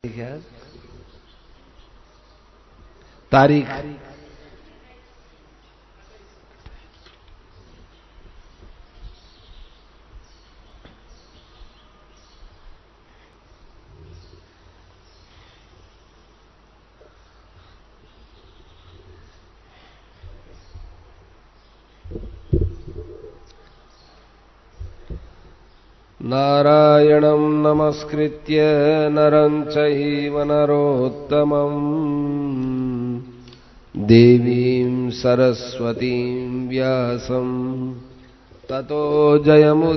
ठीक है। तारीख नारायणं नमस्कृत्य नरं चैव नरोत्तमं देवीं सरस्वतीं व्यासं ततो जयमुदीरयेत्।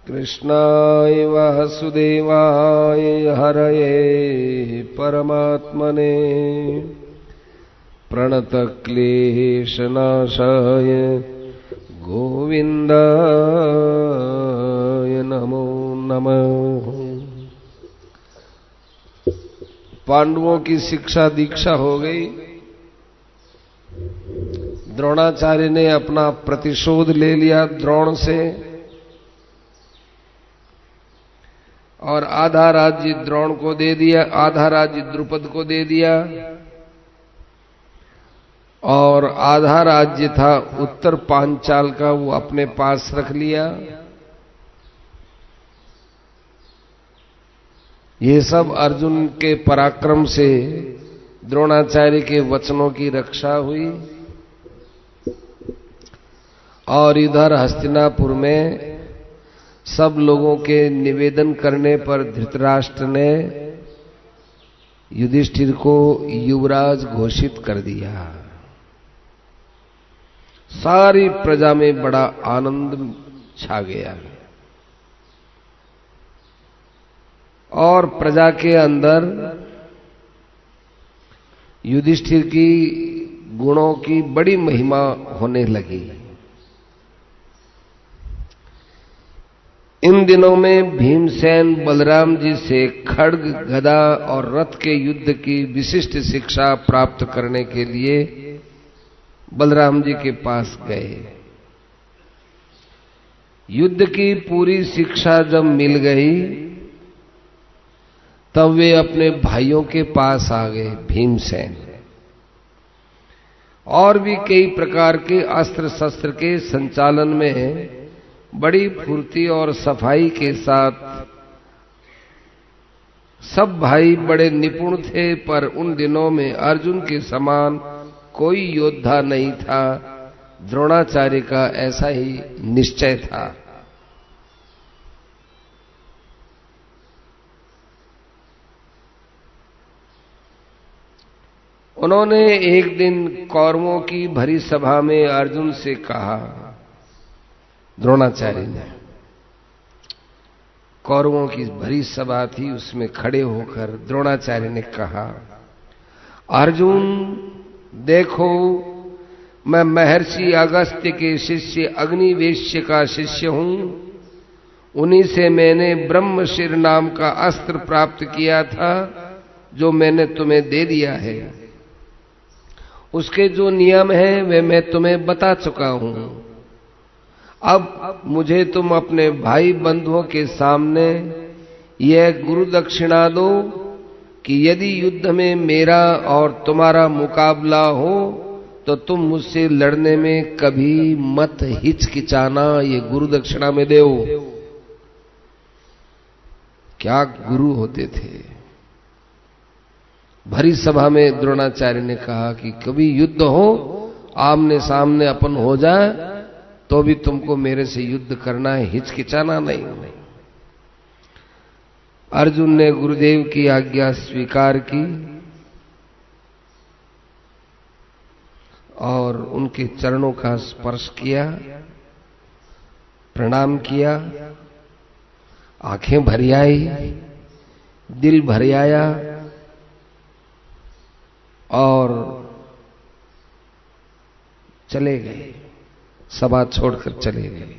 कृष्णाय वासुदेवाय हरये परमात्मने प्रणतक्लेशनाशाय गोविन्दाय नमो नमः। पांडवों की शिक्षा दीक्षा हो गई। द्रोणाचार्य ने अपना प्रतिशोध ले लिया द्रोण से और आधा राज्य द्रोण को दे दिया, आधा राज्य द्रुपद को दे दिया और आधा राज्य था उत्तर पांचाल का, वो अपने पास रख लिया। ये सब अर्जुन के पराक्रम से द्रोणाचार्य के वचनों की रक्षा हुई। और इधर हस्तिनापुर में सब लोगों के निवेदन करने पर धृतराष्ट्र ने युधिष्ठिर को युवराज घोषित कर दिया। सारी प्रजा में बड़ा आनंद छा गया और प्रजा के अंदर युधिष्ठिर की गुणों की बड़ी महिमा होने लगी। इन दिनों में भीमसेन बलराम जी से खड्ग गदा और रथ के युद्ध की विशिष्ट शिक्षा प्राप्त करने के लिए बलराम जी के पास गए। युद्ध की पूरी शिक्षा जब मिल गई तब वे अपने भाइयों के पास आ गए। भीमसेन और भी कई प्रकार के अस्त्र शस्त्र के संचालन में बड़ी फुर्ती और सफाई के साथ सब भाई बड़े निपुण थे, पर उन दिनों में अर्जुन के समान कोई योद्धा नहीं था। द्रोणाचार्य का ऐसा ही निश्चय था। उन्होंने एक दिन कौरवों की भरी सभा में अर्जुन से कहा, द्रोणाचार्य ने, कौरवों की भरी सभा थी, उसमें खड़े होकर द्रोणाचार्य ने कहा, अर्जुन देखो, मैं महर्षि अगस्त्य के शिष्य अग्निवेश्य का शिष्य हूं। उन्हीं से मैंने ब्रह्मशिर नाम का अस्त्र प्राप्त किया था जो मैंने तुम्हें दे दिया है। उसके जो नियम हैं वे मैं तुम्हें बता चुका हूं। अब मुझे तुम अपने भाई बंधुओं के सामने यह गुरु दक्षिणा दो कि यदि युद्ध में मेरा और तुम्हारा मुकाबला हो तो तुम मुझसे लड़ने में कभी मत हिचकिचाना। ये गुरु दक्षिणा में दो। क्या गुरु होते थे। भरी सभा में द्रोणाचार्य ने कहा कि कभी युद्ध हो, आमने सामने अपन हो जाए तो भी तुमको मेरे से युद्ध करना है, हिचकिचाना नहीं। अर्जुन ने गुरुदेव की आज्ञा स्वीकार की और उनके चरणों का स्पर्श किया, प्रणाम किया, आंखें भर आई, दिल भर आया और चले गए। सभा छोड़कर चले गए।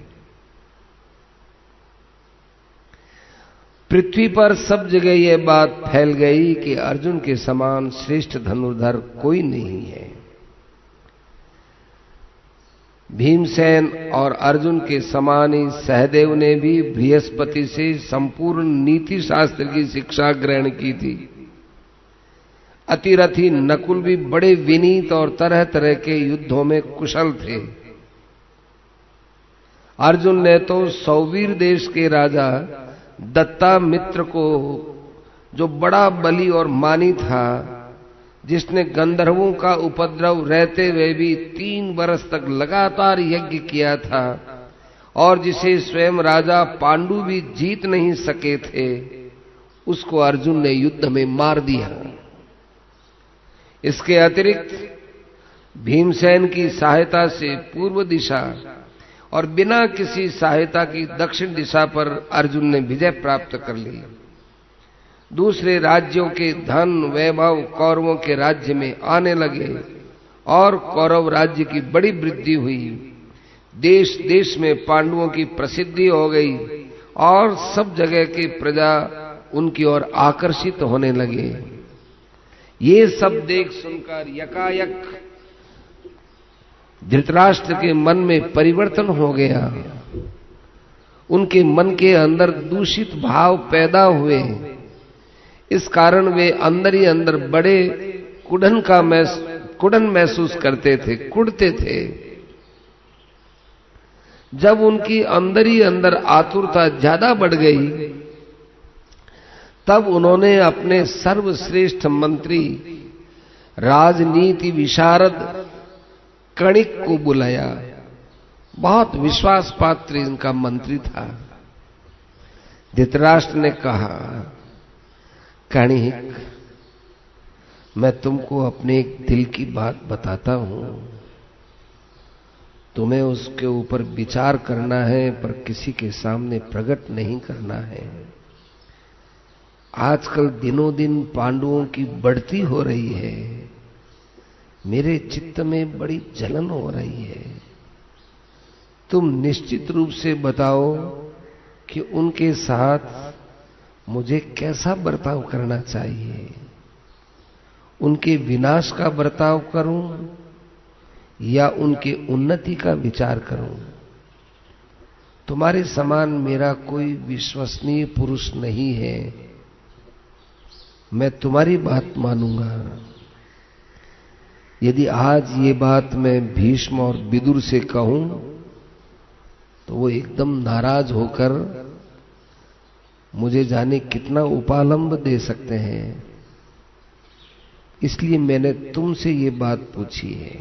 पृथ्वी पर सब जगह यह बात फैल गई कि अर्जुन के समान श्रेष्ठ धनुर्धर कोई नहीं है। भीमसेन और अर्जुन के समान ही सहदेव ने भी बृहस्पति से संपूर्ण नीति शास्त्र की शिक्षा ग्रहण की थी। अतिरथी नकुल भी बड़े विनीत और तरह तरह के युद्धों में कुशल थे। अर्जुन ने तो सौवीर देश के राजा दत्तामित्र को, जो बड़ा बली और मानी था, जिसने गंधर्वों का उपद्रव रहते हुए भी 3 वर्ष तक लगातार यज्ञ किया था और जिसे स्वयं राजा पांडु भी जीत नहीं सके थे, उसको अर्जुन ने युद्ध में मार दिया। इसके अतिरिक्त भीमसेन की सहायता से पूर्व दिशा और बिना किसी सहायता की दक्षिण दिशा पर अर्जुन ने विजय प्राप्त कर ली। दूसरे राज्यों के धन वैभव कौरवों के राज्य में आने लगे और कौरव राज्य की बड़ी वृद्धि हुई। देश देश में पांडवों की प्रसिद्धि हो गई और सब जगह की प्रजा उनकी ओर आकर्षित होने लगे। ये सब देख सुनकर यकायक धृतराष्ट्र के मन में परिवर्तन हो गया। उनके मन के अंदर दूषित भाव पैदा हुए। इस कारण वे अंदर ही अंदर बड़े कुड़न महसूस करते थे, कुड़ते थे। जब उनकी अंदर ही अंदर आतुरता ज्यादा बढ़ गई, तब उन्होंने अपने सर्वश्रेष्ठ मंत्री, राजनीति विशारद कणिक को बुलाया। बहुत विश्वास पात्र इनका मंत्री था। धृतराष्ट्र ने कहा, कणिक, मैं तुमको अपने एक दिल की बात बताता हूं। तुम्हें उसके ऊपर विचार करना है, पर किसी के सामने प्रकट नहीं करना है। आजकल दिनों दिन पांडवों की बढ़ती हो रही है। मेरे चित्त में बड़ी जलन हो रही है। तुम निश्चित रूप से बताओ कि उनके साथ मुझे कैसा बर्ताव करना चाहिए। उनके विनाश का बर्ताव करूं या उनके उन्नति का विचार करूं? तुम्हारे समान मेरा कोई विश्वसनीय पुरुष नहीं है। मैं तुम्हारी बात मानूंगा। यदि आज ये बात मैं भीष्म और विदुर से कहूं तो वो एकदम नाराज होकर मुझे जाने कितना उपालंब दे सकते हैं। इसलिए मैंने तुमसे ये बात पूछी है।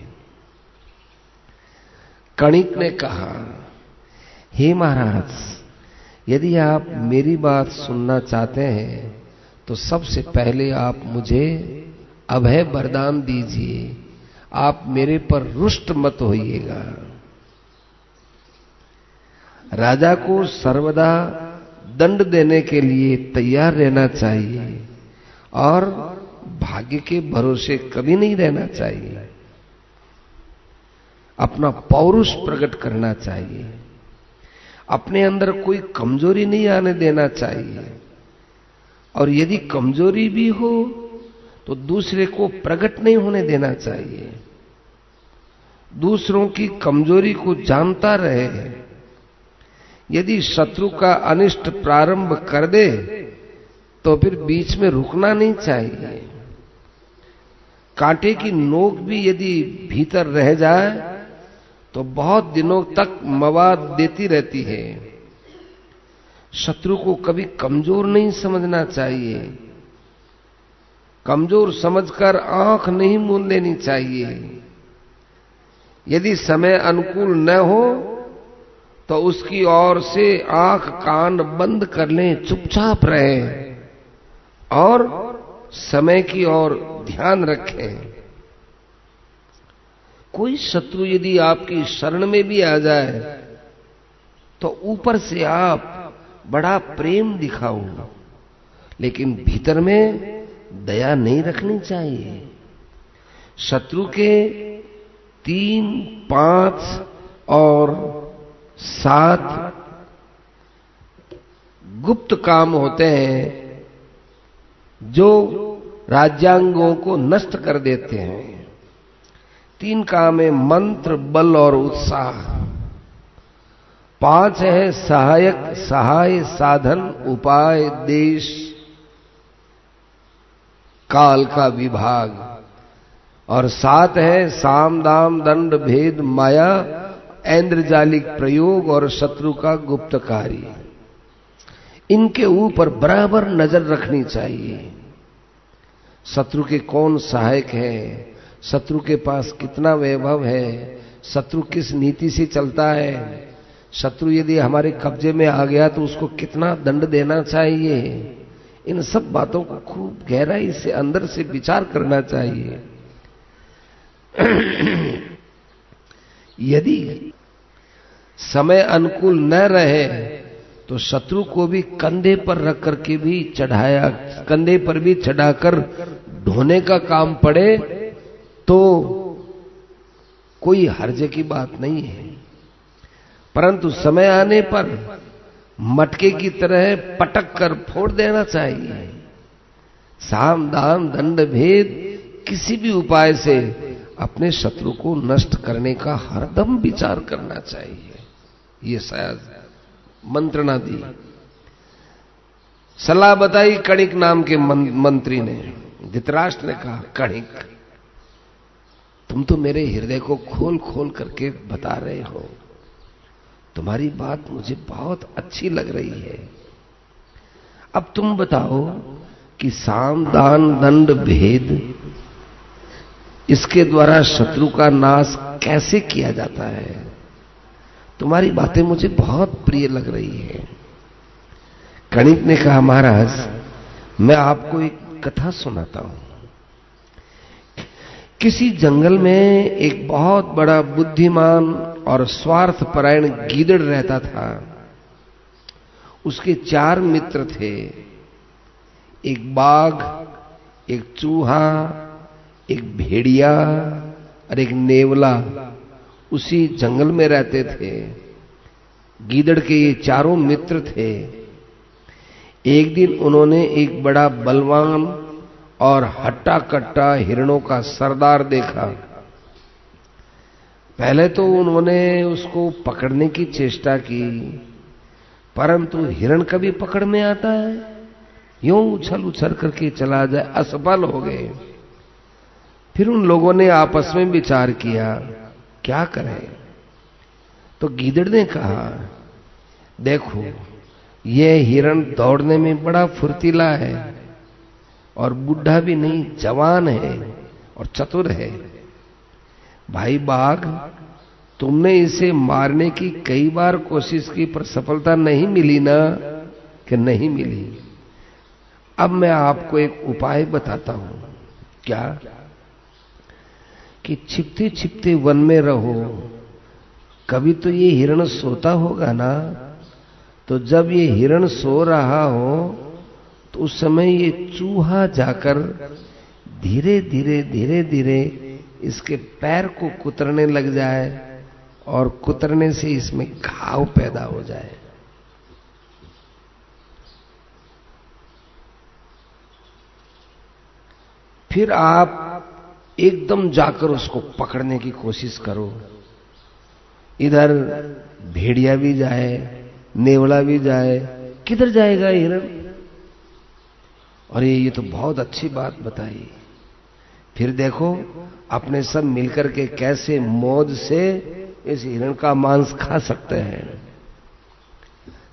कणिक ने कहा, हे महाराज, यदि आप मेरी बात सुनना चाहते हैं तो सबसे पहले आप मुझे अभय वरदान दीजिए। आप मेरे पर रुष्ट मत होइएगा। राजा को सर्वदा दंड देने के लिए तैयार रहना चाहिए और भाग्य के भरोसे कभी नहीं रहना चाहिए। अपना पौरुष प्रकट करना चाहिए। अपने अंदर कोई कमजोरी नहीं आने देना चाहिए। और यदि कमजोरी भी हो तो दूसरे को प्रकट नहीं होने देना चाहिए। दूसरों की कमजोरी को जानता रहे। यदि शत्रु का अनिष्ट प्रारंभ कर दे तो फिर बीच में रुकना नहीं चाहिए। कांटे की नोक भी यदि भीतर रह जाए तो बहुत दिनों तक मवाद देती रहती है। शत्रु को कभी कमजोर नहीं समझना चाहिए। कमजोर समझकर आंख नहीं मूंद लेनी चाहिए। यदि समय अनुकूल न हो तो उसकी ओर से आंख कान बंद कर लें, चुपचाप रहें और समय की ओर ध्यान रखें। कोई शत्रु यदि आपकी शरण में भी आ जाए तो ऊपर से आप बड़ा प्रेम दिखाओ, लेकिन भीतर में दया नहीं रखनी चाहिए। शत्रु के 3, 5 और 7 गुप्त काम होते हैं जो राज्यांगों को नष्ट कर देते हैं। 3 काम है मंत्र, बल और उत्साह। 5 है सहायक, सहाय, साधन, उपाय, देश, काल का विभाग, और 7 है साम, दाम, दंड, भेद, माया, ऐन्द्रजालिक प्रयोग और शत्रु का गुप्त कार्य। इनके ऊपर बराबर नजर रखनी चाहिए। शत्रु के कौन सहायक है, शत्रु के पास कितना वैभव है, शत्रु किस नीति से चलता है, शत्रु यदि हमारे कब्जे में आ गया तो उसको कितना दंड देना चाहिए। इन सब बातों को खूब गहराई से अंदर से विचार करना चाहिए। यदि समय अनुकूल न रहे तो शत्रु को भी कंधे पर रख करके भी चढ़ाया, कंधे पर भी चढ़ाकर ढोने का काम पड़े तो कोई हर्ज की बात नहीं है, परंतु समय आने पर मटके की तरह पटक कर फोड़ देना चाहिए। साम, दाम, दंड, भेद, किसी भी उपाय से अपने शत्रु को नष्ट करने का हरदम विचार करना चाहिए। ये शायद मंत्रणा दी, सलाह बताई कणिक नाम के मंत्री ने। धृतराष्ट्र ने कहा, कणिक तुम तो मेरे हृदय को खोल खोल करके बता रहे हो, तुम्हारी बात मुझे बहुत अच्छी लग रही है। अब तुम बताओ कि साम, दान, दंड, भेद, इसके द्वारा शत्रु का नाश कैसे किया जाता है। तुम्हारी बातें मुझे बहुत प्रिय लग रही है। कणिक ने कहा, महाराज मैं आपको एक कथा सुनाता हूं। किसी जंगल में एक बहुत बड़ा बुद्धिमान और स्वार्थपरायण गीदड़ रहता था। उसके 4 मित्र थे, एक बाघ, एक चूहा, एक भेड़िया और एक नेवला उसी जंगल में रहते थे। गीदड़ के ये 4 मित्र थे। एक दिन उन्होंने एक बड़ा बलवान और हट्टा कट्टा हिरणों का सरदार देखा। पहले तो उन्होंने उसको पकड़ने की चेष्टा की, परंतु हिरण कभी पकड़ में आता है, यूं उछल उछल करके चला जाए, असफल हो गए। फिर उन लोगों ने आपस में विचार किया क्या करें। तो गीदड़ ने कहा, देखो ये हिरण दौड़ने में बड़ा फुर्तीला है और बूढ़ा भी नहीं, जवान है और चतुर है। भाई बाघ, तुमने इसे मारने की कई बार कोशिश की पर सफलता नहीं मिली ना, कि नहीं मिली। अब मैं आपको एक उपाय बताता हूं। क्या? कि छिपते छिपते वन में रहो। कभी तो ये हिरण सोता होगा ना, तो जब ये हिरण सो रहा हो तो उस समय ये चूहा जाकर धीरे धीरे धीरे धीरे इसके पैर को कुतरने लग जाए और कुतरने से इसमें घाव पैदा हो जाए। फिर आप एकदम जाकर उसको पकड़ने की कोशिश करो। इधर भेड़िया भी जाए, नेवला भी जाए, किधर जाएगा हिरण? और ये तो बहुत अच्छी बात बताई। फिर देखो अपने सब मिलकर के कैसे मौज से इस हिरण का मांस खा सकते हैं।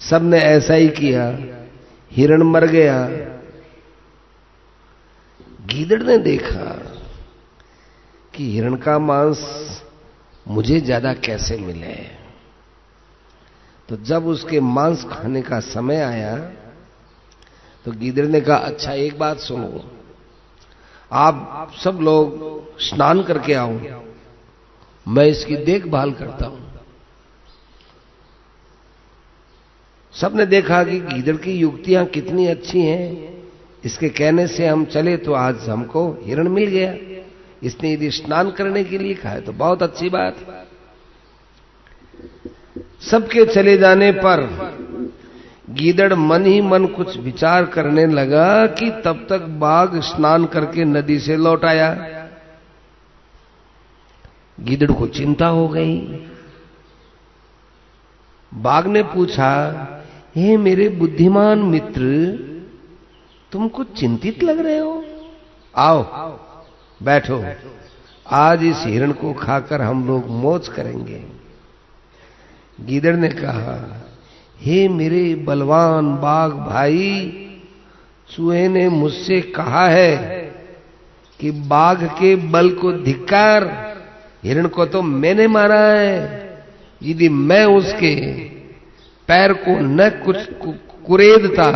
सब ने ऐसा ही किया। हिरण मर गया। गीदड़ ने देखा कि हिरण का मांस मुझे ज्यादा कैसे मिले। तो जब उसके मांस खाने का समय आया तो गीदड़ ने कहा, अच्छा एक बात सुनो, आप सब लोग स्नान करके आओ, मैं इसकी देखभाल करता हूं। सबने देखा कि गीदड़ की युक्तियां कितनी अच्छी हैं। इसके कहने से हम चले तो आज हमको हिरण मिल गया। इसने यदि स्नान करने के लिए कहा है तो बहुत अच्छी बात। सबके चले जाने पर गीदड़ मन ही मन कुछ विचार करने लगा कि तब तक बाघ स्नान करके नदी से लौट आया। गीदड़ को चिंता हो गई। बाघ ने पूछा, हे मेरे बुद्धिमान मित्र, तुम कुछ चिंतित लग रहे हो? आओ बैठो, आज इस हिरण को खाकर हम लोग मौज करेंगे। गीदड़ ने कहा, हे मेरे बलवान बाघ भाई, चूहे ने मुझसे कहा है कि बाघ के बल को धिक्कार, हिरण को तो मैंने मारा है। यदि मैं उसके पैर को न कुछ कुरेदता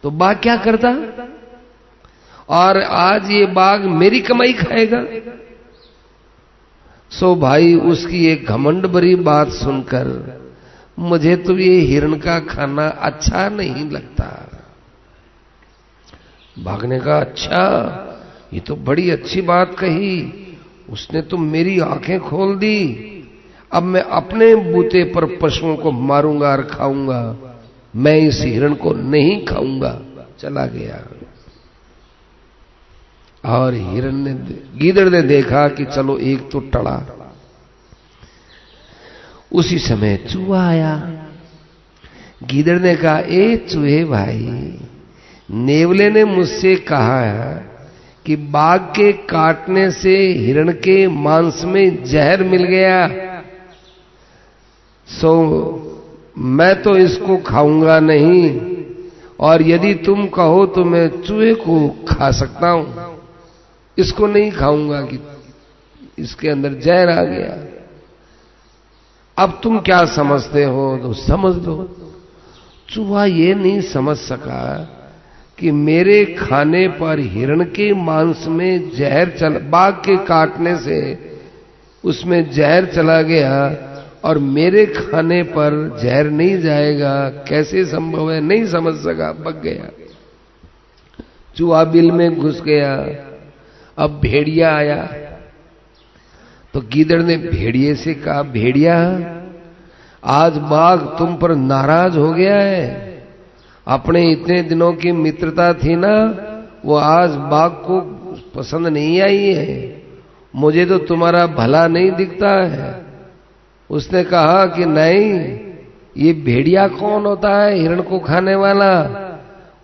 तो बाघ क्या करता? और आज ये बाघ मेरी कमाई खाएगा। सो भाई, उसकी एक घमंड भरी बात सुनकर मुझे तो ये हिरण का खाना अच्छा नहीं लगता। बाघ ने कहा, अच्छा, ये तो बड़ी अच्छी बात कही, उसने तो मेरी आंखें खोल दी। अब मैं अपने बूते पर पशुओं को मारूंगा और खाऊंगा, मैं इस हिरण को नहीं खाऊंगा। चला गया। और हिरण ने, गीदड़ ने देखा कि चलो एक तो टड़ा। उसी समय चूहा आया। गीदड़ ने कहा, ए चूहे भाई, नेवले ने मुझसे कहा कि बाघ के काटने से हिरण के मांस में जहर मिल गया, सो मैं तो इसको खाऊंगा नहीं, और यदि तुम कहो तो मैं चूहे को खा सकता हूं, इसको नहीं खाऊंगा कि इसके अंदर जहर आ गया। अब तुम क्या समझते हो तो समझ लो। चूहा ये नहीं समझ सका कि मेरे खाने पर हिरण के मांस में जहर बाघ के काटने से उसमें जहर चला गया और मेरे खाने पर जहर नहीं जाएगा, कैसे संभव है? नहीं समझ सका, बक गया। चूहा बिल में घुस गया। अब भेड़िया आया तो गीदड़ ने भेड़िए से कहा, भेड़िया, आज बाघ तुम पर नाराज हो गया है। अपने इतने दिनों की मित्रता थी ना, वो आज बाघ को पसंद नहीं आई है। मुझे तो तुम्हारा भला नहीं दिखता है। उसने कहा कि नहीं, ये भेड़िया कौन होता है हिरण को खाने वाला?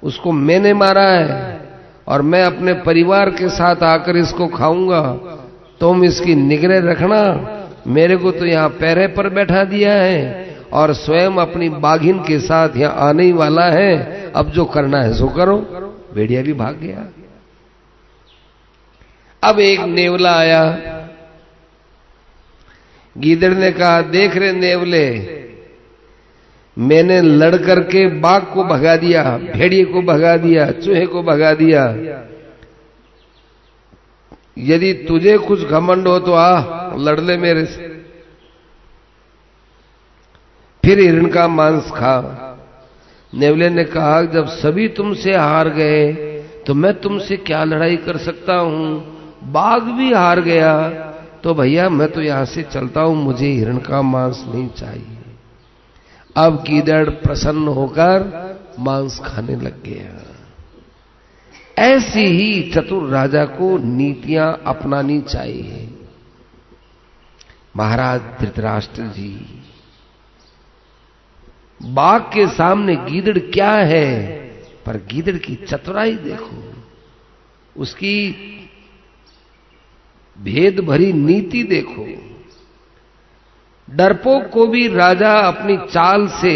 उसको मैंने मारा है और मैं अपने परिवार के साथ आकर इसको खाऊंगा। तुम इसकी निगरानी रखना। मेरे को तो यहाँ पैरे पर बैठा दिया है और स्वयं अपनी बाघिन के साथ यहाँ आने ही वाला है। अब जो करना है सो करो। भेड़िया भी भाग गया। अब एक नेवला आया। गीदड़ ने कहा, देख रहे नेवले, मैंने लड़ करके बाघ को भगा दिया, भेड़िए को भगा दिया, चूहे को भगा दिया। यदि तुझे कुछ घमंड हो तो आ लड़ ले मेरे से, फिर हिरण का मांस खा। नेवले ने कहा, जब सभी तुमसे हार गए तो मैं तुमसे क्या लड़ाई कर सकता हूं? बाघ भी हार गया तो भैया मैं तो यहां से चलता हूं, मुझे हिरण का मांस नहीं चाहिए। अब गीदड़ प्रसन्न होकर मांस खाने लग गया। ऐसी ही चतुर राजा को नीतियां अपनानी चाहिए। महाराज धृतराष्ट्र जी, बाघ के सामने गीदड़ क्या है, पर गीदड़ की चतुराई देखो, उसकी भेद भरी नीति देखो। डरपोक को भी राजा अपनी चाल से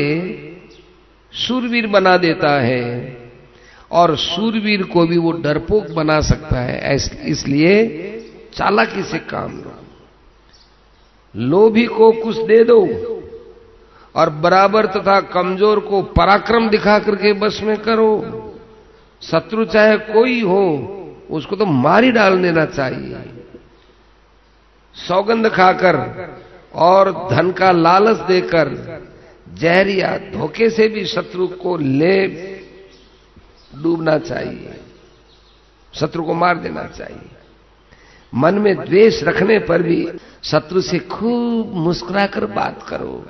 शूरवीर बना देता है और शूरवीर को भी वो डरपोक बना सकता है। इसलिए चालाकी से काम लो। लोभी को कुछ दे दो और बराबर तथा कमजोर को पराक्रम दिखा करके बस में करो। शत्रु चाहे कोई हो, उसको तो मार ही डाल देना चाहिए। सौगंध खाकर और धन का लालच देकर जहर या धोखे से भी शत्रु को ले डूबना चाहिए, शत्रु को मार देना चाहिए। मन में द्वेष रखने पर भी शत्रु से खूब मुस्कुराकर बात करो।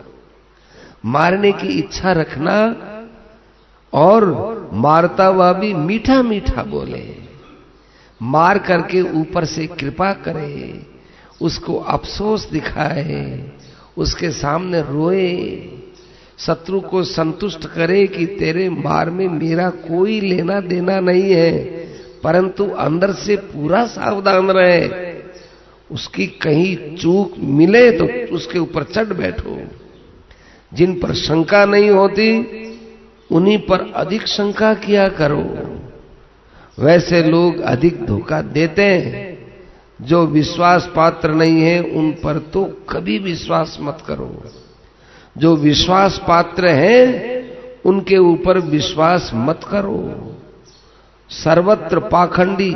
मारने की इच्छा रखना और मारता हुआ भी मीठा मीठा बोले। मार करके ऊपर से कृपा करे, उसको अफसोस दिखाए, उसके सामने रोए, शत्रु को संतुष्ट करे कि तेरे मार में मेरा कोई लेना देना नहीं है, परंतु अंदर से पूरा सावधान रहे, उसकी कहीं चूक मिले तो उसके ऊपर चढ़ बैठो। जिन पर शंका नहीं होती उन्हीं पर अधिक शंका किया करो। वैसे लोग अधिक धोखा देते हैं। जो विश्वास पात्र नहीं है उन पर तो कभी विश्वास मत करो। जो विश्वास पात्र हैं उनके ऊपर विश्वास मत करो। सर्वत्र पाखंडी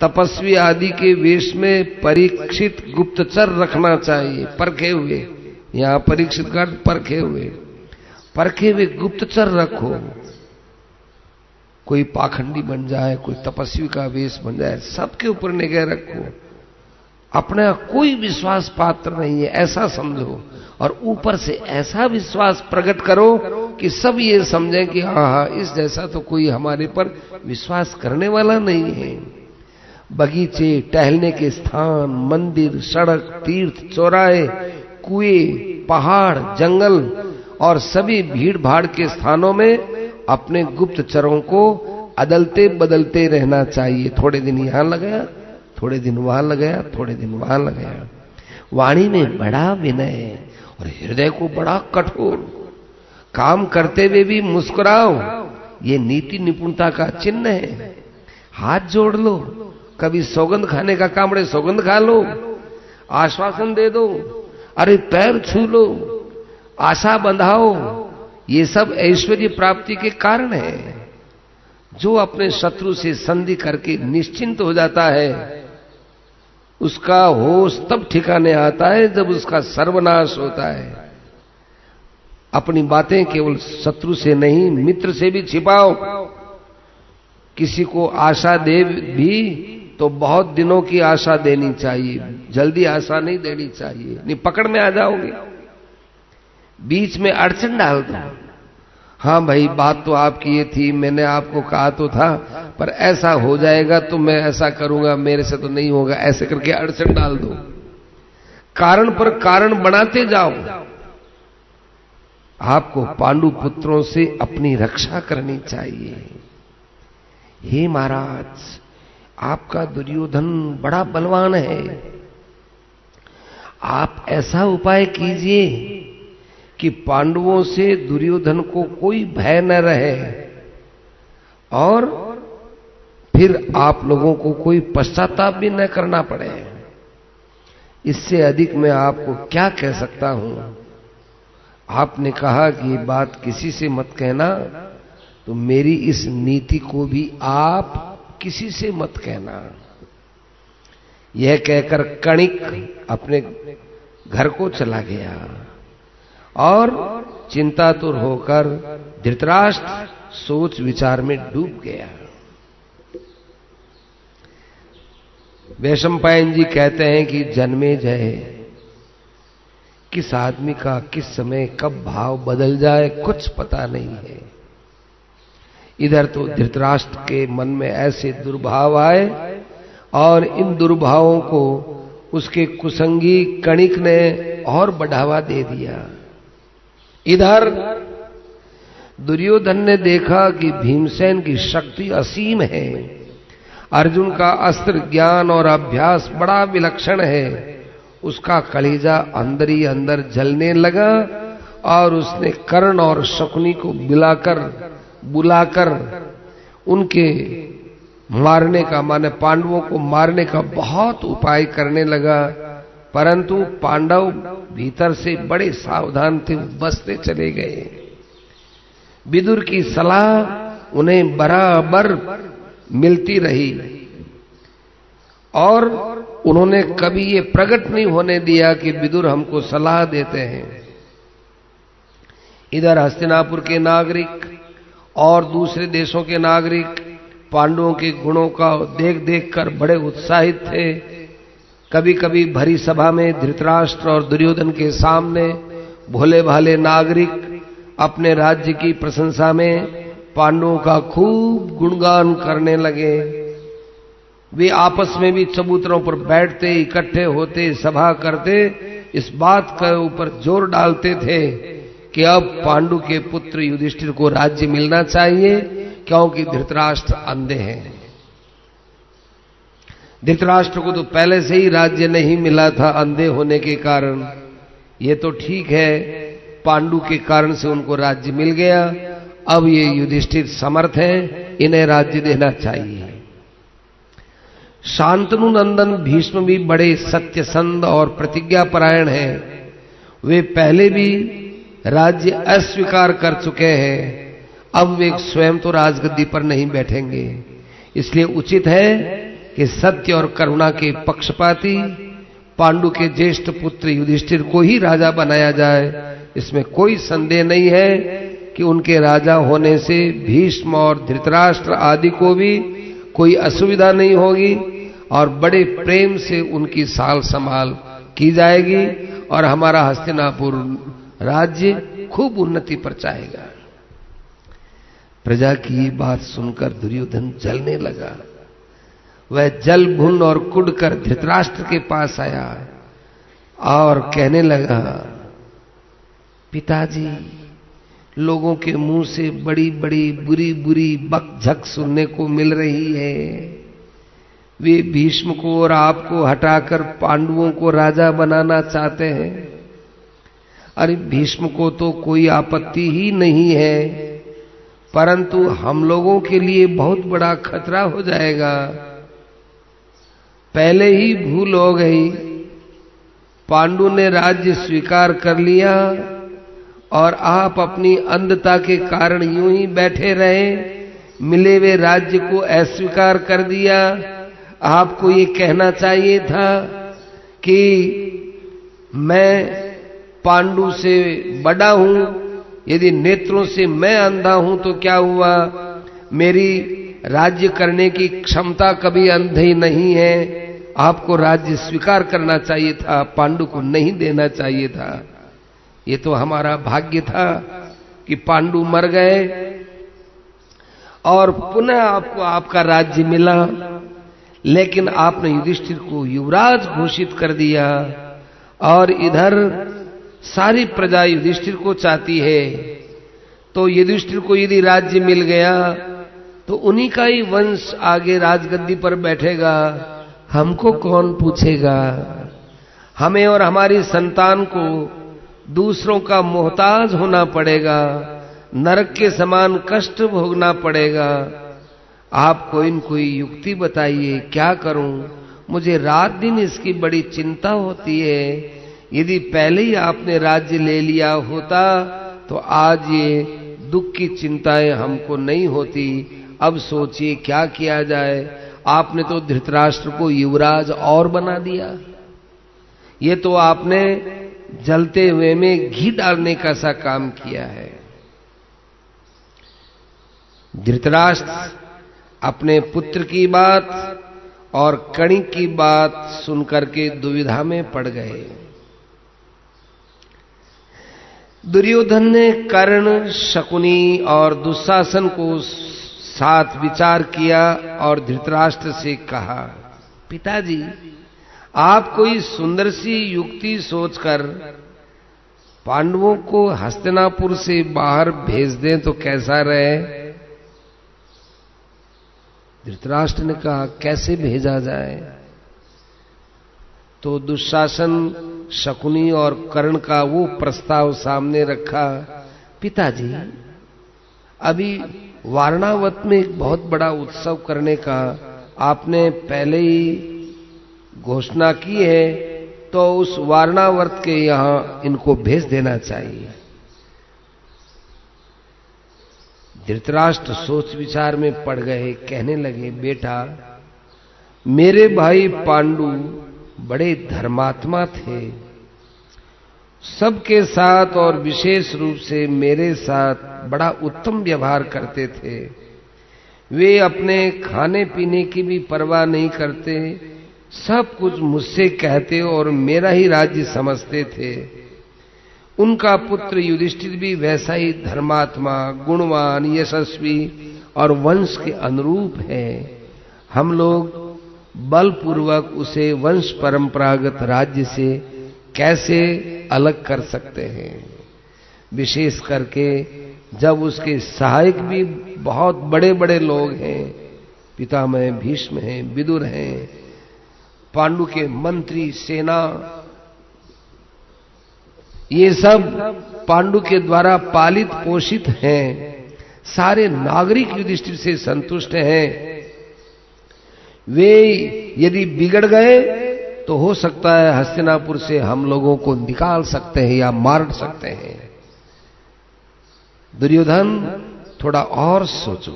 तपस्वी आदि के वेश में परीक्षित गुप्तचर रखना चाहिए, परखे हुए। यहां परीक्षित का परखे हुए गुप्तचर रखो। कोई पाखंडी बन जाए, कोई तपस्वी का वेश बन जाए, सबके ऊपर निगाह रखो। अपना कोई विश्वास पात्र नहीं है ऐसा समझो, और ऊपर से ऐसा विश्वास प्रकट करो कि सब ये समझें कि हाँ, इस जैसा तो कोई हमारे पर विश्वास करने वाला नहीं है। बगीचे, टहलने के स्थान, मंदिर, सड़क, तीर्थ, चौराहे, कुएं, पहाड़, जंगल और सभी भीड़ भाड़ के स्थानों में अपने गुप्तचरों को अदलते बदलते रहना चाहिए। थोड़े दिन यहां लगाया, थोड़े दिन वहां लगाया, थोड़े दिन वहां लगाया। वाणी में बड़ा विनय और हृदय को बड़ा कठोर। काम करते हुए भी मुस्कुराओ, ये नीति निपुणता का चिन्ह है। हाथ जोड़ लो, कभी सौगंध खाने का काम पड़े सौगंध खा लो, आश्वासन दे दो, अरे पैर छू लो, आशा बंधाओ। ये सब ऐश्वर्य प्राप्ति के कारण है। जो अपने शत्रु से संधि करके निश्चिंत हो जाता है, उसका होश तब ठिकाने आता है जब उसका सर्वनाश होता है। अपनी बातें केवल शत्रु से नहीं, मित्र से भी छिपाओ। किसी को आशा दे भी तो बहुत दिनों की आशा देनी चाहिए, जल्दी आशा नहीं देनी चाहिए, नहीं पकड़ में आ जाओगे। बीच में अड़चन डाल दो। हाँ भाई, बात तो आपकी ये थी, मैंने आपको कहा तो था, पर ऐसा हो जाएगा तो मैं ऐसा करूंगा, मेरे से तो नहीं होगा, ऐसे करके अड़चन डाल दो। कारण पर कारण बनाते जाओ। आपको पांडु पुत्रों से अपनी रक्षा करनी चाहिए। हे महाराज, आपका दुर्योधन बड़ा बलवान है। आप ऐसा उपाय कीजिए कि पांडवों से दुर्योधन को कोई भय न रहे और फिर आप लोगों को कोई पश्चाताप भी न करना पड़े। इससे अधिक मैं आपको क्या कह सकता हूं। आपने कहा कि ये बात किसी से मत कहना, तो मेरी इस नीति को भी आप किसी से मत कहना। यह कहकर कणिक अपने घर को चला गया और चिंतातुर होकर धृतराष्ट्र सोच विचार में डूब गया। वैशंपायन जी कहते हैं कि जन्मेजय, किस आदमी का किस समय कब भाव बदल जाए कुछ पता नहीं है। इधर तो धृतराष्ट्र के मन में ऐसे दुर्भाव आए और इन दुर्भावों को उसके कुसंगी कणिक ने और बढ़ावा दे दिया। इधर दुर्योधन ने देखा कि भीमसेन की शक्ति असीम है, अर्जुन का अस्त्र ज्ञान और अभ्यास बड़ा विलक्षण है। उसका कलेजा अंदर ही अंदर जलने लगा और उसने कर्ण और शकुनी को बुलाकर उनके मारने का, माने पांडवों को मारने का बहुत उपाय करने लगा। परंतु पांडव भीतर से बड़े सावधान थे, बसते चले गए। विदुर की सलाह उन्हें बराबर मिलती रही और उन्होंने कभी ये प्रकट नहीं होने दिया कि विदुर हमको सलाह देते हैं। इधर हस्तिनापुर के नागरिक और दूसरे देशों के नागरिक पांडवों के गुणों का देख देख कर बड़े उत्साहित थे। कभी कभी भरी सभा में धृतराष्ट्र और दुर्योधन के सामने भोले भाले नागरिक अपने राज्य की प्रशंसा में पांडवों का खूब गुणगान करने लगे। वे आपस में भी चबूतरों पर बैठते, इकट्ठे होते, सभा करते इस बात के ऊपर जोर डालते थे कि अब पांडु के पुत्र युधिष्ठिर को राज्य मिलना चाहिए, क्योंकि धृतराष्ट्र अंधे हैं। धृतराष्ट्र को तो पहले से ही राज्य नहीं मिला था अंधे होने के कारण। ये तो ठीक है, पांडु के कारण से उनको राज्य मिल गया। अब ये युधिष्ठिर समर्थ हैं, इन्हें राज्य देना चाहिए। शांतनु नंदन भीष्म भी बड़े सत्यसंध और प्रतिज्ञापरायण हैं। वे पहले भी राज्य अस्वीकार कर चुके हैं, अब वे स्वयं तो राजगद्दी पर नहीं बैठेंगे। इसलिए उचित है कि सत्य और करुणा के पक्षपाती पांडु के ज्येष्ठ पुत्र युधिष्ठिर को ही राजा बनाया जाए। इसमें कोई संदेह नहीं है कि उनके राजा होने से भीष्म और धृतराष्ट्र आदि को भी कोई असुविधा नहीं होगी और बड़े प्रेम से उनकी साल संभाल की जाएगी और हमारा हस्तिनापुर राज्य खूब उन्नति पर जाएगा। प्रजा की ये बात सुनकर दुर्योधन जलने लगा। वह जल भुन और कुढ़ कर धृतराष्ट्र के पास आया और कहने लगा, पिताजी, लोगों के मुंह से बड़ी बड़ी बुरी बुरी बकझक सुनने को मिल रही है। वे भीष्म को और आपको हटाकर पांडवों को राजा बनाना चाहते हैं। अरे भीष्म को तो कोई आपत्ति ही नहीं है, परंतु हम लोगों के लिए बहुत बड़ा खतरा हो जाएगा। पहले ही भूल हो गई, पांडु ने राज्य स्वीकार कर लिया और आप अपनी अंधता के कारण यूं ही बैठे रहे, मिले हुए राज्य को अस्वीकार कर दिया। आपको ये कहना चाहिए था कि मैं पांडु से बड़ा हूं, यदि नेत्रों से मैं अंधा हूं तो क्या हुआ, मेरी राज्य करने की क्षमता कभी अंधी नहीं है। आपको राज्य स्वीकार करना चाहिए था, पांडु को नहीं देना चाहिए था। ये तो हमारा भाग्य था कि पांडु मर गए और पुनः आपको आपका राज्य मिला, लेकिन आपने युधिष्ठिर को युवराज घोषित कर दिया और इधर सारी प्रजा युधिष्ठिर को चाहती है। तो युधिष्ठिर को यदि राज्य मिल गया तो उन्हीं का ही वंश आगे राजगद्दी पर बैठेगा, हमको कौन पूछेगा। हमें और हमारी संतान को दूसरों का मोहताज होना पड़ेगा, नरक के समान कष्ट भोगना पड़ेगा। आप कोई युक्ति बताइए, क्या करूं, मुझे रात दिन इसकी बड़ी चिंता होती है। यदि पहले ही आपने राज्य ले लिया होता तो आज ये दुख की चिंताएं हमको नहीं होती। अब सोचिए क्या किया जाए। आपने तो धृतराष्ट्र को युवराज और बना दिया। ये तो आपने जलते हुए में घी डालने का सा काम किया है। धृतराष्ट्र अपने पुत्र की बात और कणिक की बात सुनकर के दुविधा में पड़ गए। दुर्योधन ने कर्ण, शकुनी और दुशासन को साथ विचार किया और धृतराष्ट्र से कहा, पिताजी, आप कोई सुंदर सी युक्ति सोचकर पांडवों को हस्तिनापुर से बाहर भेज दें तो कैसा रहे। धृतराष्ट्र ने कहा, कैसे भेजा जाए। तो दुशासन, शकुनी और कर्ण का वो प्रस्ताव सामने रखा, पिताजी, अभी वारणावत में एक बहुत बड़ा उत्सव करने का आपने पहले ही घोषणा की है, तो उस वारणावत के यहां इनको भेज देना चाहिए। धृतराष्ट्र सोच विचार में पड़ गए, कहने लगे, बेटा, मेरे भाई पांडु बड़े धर्मात्मा थे, सबके साथ और विशेष रूप से मेरे साथ बड़ा उत्तम व्यवहार करते थे। वे अपने खाने पीने की भी परवाह नहीं करते, सब कुछ मुझसे कहते और मेरा ही राज्य समझते थे। उनका पुत्र युधिष्ठिर भी वैसा ही धर्मात्मा, गुणवान, यशस्वी और वंश के अनुरूप है। हम लोग बलपूर्वक उसे वंश परंपरागत राज्य से कैसे अलग कर सकते हैं, विशेष करके जब उसके सहायक भी बहुत बड़े बड़े लोग हैं, पितामह भीष्म हैं, विदुर हैं, पांडु के मंत्री, सेना, ये सब पांडु के द्वारा पालित पोषित हैं, सारे नागरिक युधिष्ठिर से संतुष्ट हैं। वे यदि बिगड़ गए तो हो सकता है हस्तिनापुर से हम लोगों को निकाल सकते हैं या मार सकते हैं। दुर्योधन थोड़ा और सोचो।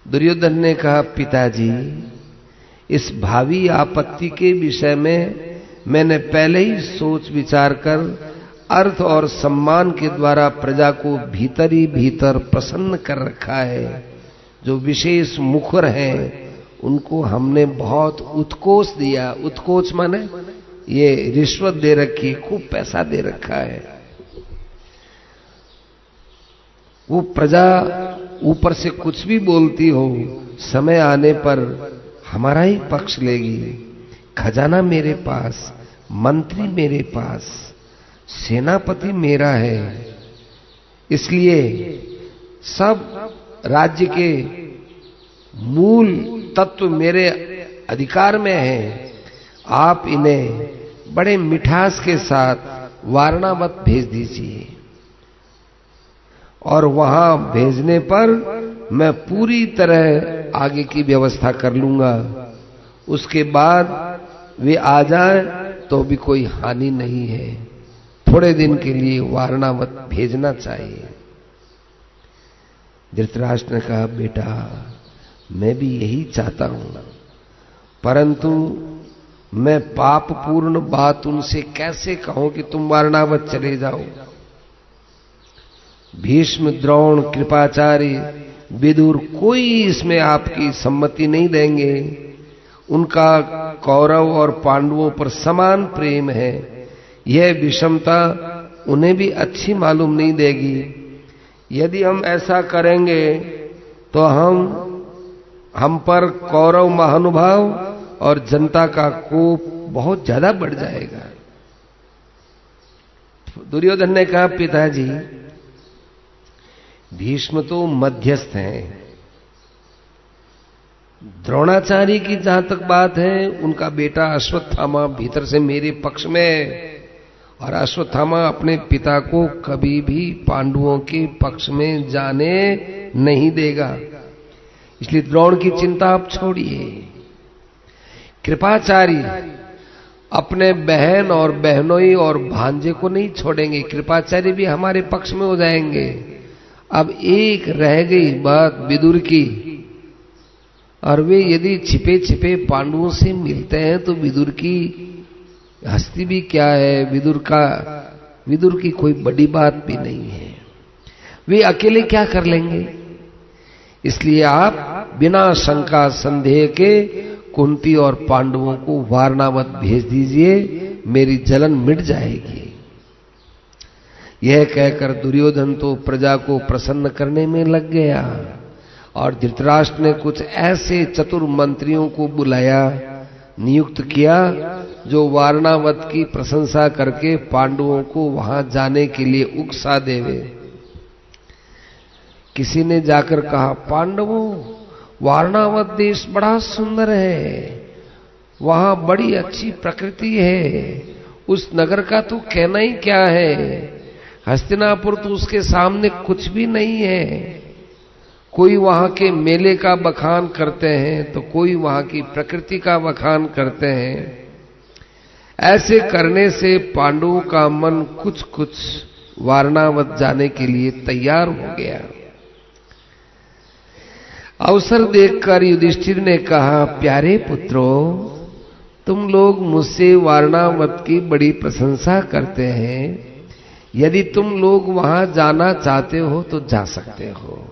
दुर्योधन ने कहा, पिताजी, इस भावी आपत्ति के विषय में मैंने पहले ही सोच विचार कर अर्थ और सम्मान के द्वारा प्रजा को भीतर ही भीतर प्रसन्न कर रखा है। जो विशेष मुखर हैं उनको हमने बहुत उत्कोच दिया। उत्कोच माने ये रिश्वत दे रखी, खूब पैसा दे रखा है। वो प्रजा ऊपर से कुछ भी बोलती हो, समय आने पर हमारा ही पक्ष लेगी। खजाना मेरे पास, मंत्री मेरे पास, सेनापति मेरा है, इसलिए सब राज्य के मूल तत्व मेरे अधिकार में है। आप इन्हें बड़े मिठास के साथ वारणावत भेज दीजिए, और वहां भेजने पर मैं पूरी तरह आगे की व्यवस्था कर लूंगा। उसके बाद वे आ जाएं तो भी कोई हानि नहीं है। थोड़े दिन के लिए वारणावत भेजना चाहिए। धृतराष्ट्र ने कहा, बेटा, मैं भी यही चाहता हूं, परंतु मैं पापपूर्ण बात उनसे कैसे कहूं कि तुम वारणावत चले जाओ। भीष्म, द्रोण, कृपाचार्य, विदुर, कोई इसमें आपकी सम्मति नहीं देंगे। उनका कौरव और पांडवों पर समान प्रेम है। यह विषमता उन्हें भी अच्छी मालूम नहीं देगी। यदि हम ऐसा करेंगे तो हम पर कौरव महानुभाव और जनता का कोप बहुत ज्यादा बढ़ जाएगा। दुर्योधन ने कहा, पिताजी, भीष्म तो मध्यस्थ हैं। द्रोणाचार्य की जहां तक बात है, उनका बेटा अश्वत्थामा भीतर से मेरे पक्ष में, और अश्वत्थामा अपने पिता को कभी भी पांडवों के पक्ष में जाने नहीं देगा। इसलिए द्रोण की चिंता आप छोड़िए। कृपाचार्य अपने बहन और बहनोई और भांजे को नहीं छोड़ेंगे, कृपाचार्य भी हमारे पक्ष में हो जाएंगे। अब एक रह गई बात विदुर की, और वे यदि छिपे छिपे पांडवों से मिलते हैं तो विदुर की हस्ती भी क्या है, विदुर की कोई बड़ी बात भी नहीं है। वे अकेले क्या कर लेंगे। इसलिए आप बिना शंका संदेह के कुंती और पांडवों को वारणावत भेज दीजिए, मेरी जलन मिट जाएगी। यह कहकर दुर्योधन तो प्रजा को प्रसन्न करने में लग गया, और धृतराष्ट्र ने कुछ ऐसे चतुर मंत्रियों को बुलाया, नियुक्त किया, जो वारणावत की प्रशंसा करके पांडवों को वहां जाने के लिए उकसा देवे। किसी ने जाकर कहा, पांडवों, वारणावत देश बड़ा सुंदर है, वहां बड़ी अच्छी प्रकृति है, उस नगर का तो कहना ही क्या है। हस्तिनापुर तो उसके सामने कुछ भी नहीं है। कोई वहां के मेले का बखान करते हैं तो कोई वहां की प्रकृति का बखान करते हैं। ऐसे करने से पांडवों का मन कुछ कुछ वारणावत जाने के लिए तैयार हो गया। अवसर देखकर युधिष्ठिर ने कहा, प्यारे पुत्रों, तुम लोग मुझसे वारणावत की बड़ी प्रशंसा करते हैं। यदि तुम लोग वहां जाना चाहते हो तो जा सकते हो।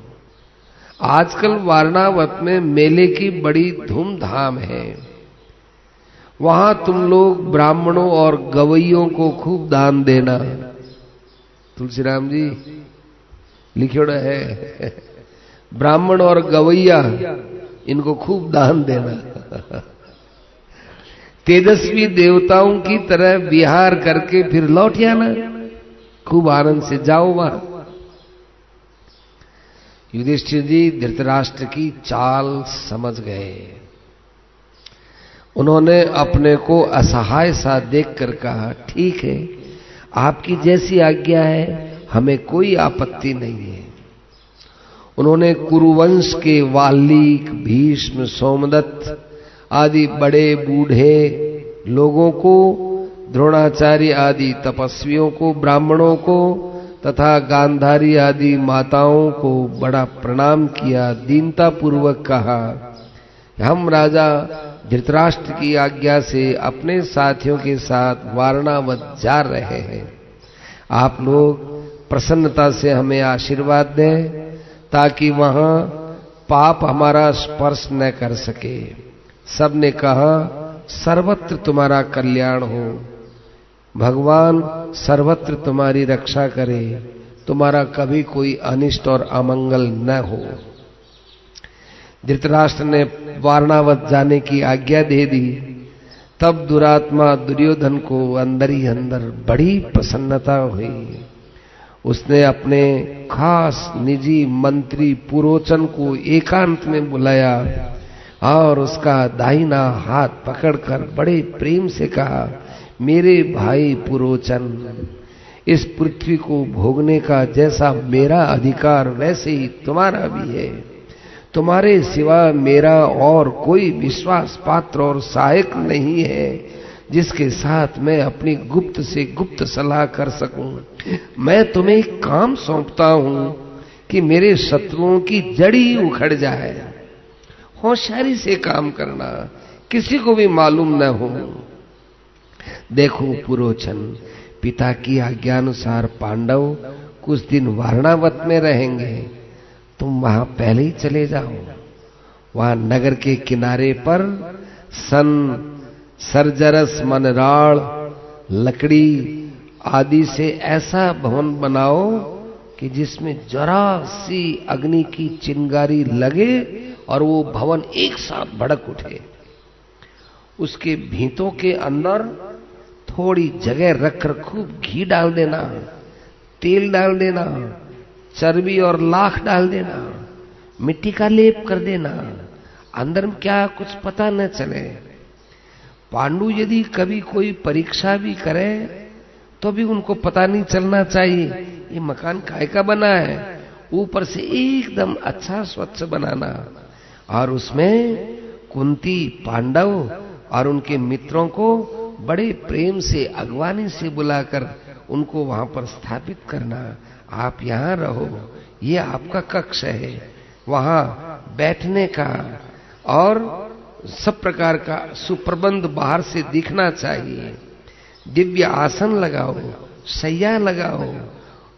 आजकल वारणावत में मेले की बड़ी धूमधाम है। वहां तुम लोग ब्राह्मणों और गवैयों को खूब दान देना। तुलसीराम जी लिखोड़ा है, ब्राह्मण और गवैया, इनको खूब दान देना। तेजस्वी देवताओं की तरह विहार करके फिर लौट आना, खूब आनंद से जाओ वहां। युधिष्ठिर जी धृतराष्ट्र की चाल समझ गए। उन्होंने अपने को असहाय सा देखकर कहा, ठीक है, आपकी जैसी आज्ञा है, हमें कोई आपत्ति नहीं है। उन्होंने कुरुवंश के वाल्मीकि, भीष्म, सोमदत्त आदि बड़े बूढ़े लोगों को, द्रोणाचार्य आदि तपस्वियों को, ब्राह्मणों को तथा गांधारी आदि माताओं को बड़ा प्रणाम किया, दीनता पूर्वक कहा, हम राजा धृतराष्ट्र की आज्ञा से अपने साथियों के साथ वारणावत जा रहे हैं। आप लोग प्रसन्नता से हमें आशीर्वाद दें ताकि वहां पाप हमारा स्पर्श न कर सके। सबने कहा, सर्वत्र तुम्हारा कल्याण हो, भगवान सर्वत्र तुम्हारी रक्षा करे, तुम्हारा कभी कोई अनिष्ट और अमंगल न हो। धृतराष्ट्र ने वारणावत जाने की आज्ञा दे दी। तब दुरात्मा दुर्योधन को अंदर ही अंदर बड़ी प्रसन्नता हुई। उसने अपने खास निजी मंत्री पुरोचन को एकांत में बुलाया और उसका दाहिना हाथ पकड़कर बड़े प्रेम से कहा, मेरे भाई पुरोचन, इस पृथ्वी को भोगने का जैसा मेरा अधिकार वैसे ही तुम्हारा भी है। तुम्हारे सिवा मेरा और कोई विश्वास पात्र और सहायक नहीं है जिसके साथ मैं अपनी गुप्त से गुप्त सलाह कर सकूं। मैं तुम्हें एक काम सौंपता हूं कि मेरे शत्रुओं की जड़ी उखड़ जाए। होशियारी से काम करना, किसी को भी मालूम न हो। देखो पुरोचन, पिता की आज्ञानुसार पांडव कुछ दिन वारणावत में रहेंगे। तुम वहां पहले ही चले जाओ। वहां नगर के किनारे पर सरजरस, मनराड़, लकड़ी आदि से ऐसा भवन बनाओ कि जिसमें जरा सी अग्नि की चिंगारी लगे और वो भवन एक साथ भड़क उठे। उसके भीतों के अंदर थोड़ी जगह रखकर खूब घी डाल देना, तेल डाल देना, चर्बी और लाख डाल देना, मिट्टी का लेप कर देना, अंदर में क्या कुछ पता न चले। पांडु यदि कभी कोई परीक्षा भी करे तो भी उनको पता नहीं चलना चाहिए ये मकान काय का बना है। ऊपर से एकदम अच्छा स्वच्छ बनाना और उसमें कुंती, पांडव और उनके मित्रों को बड़े प्रेम से अगवानी से बुलाकर उनको वहां पर स्थापित करना। आप यहाँ रहो, ये आपका कक्ष है, वहां बैठने का और सब प्रकार का सुप्रबंध बाहर से दिखना चाहिए। दिव्य आसन लगाओ, शैया लगाओ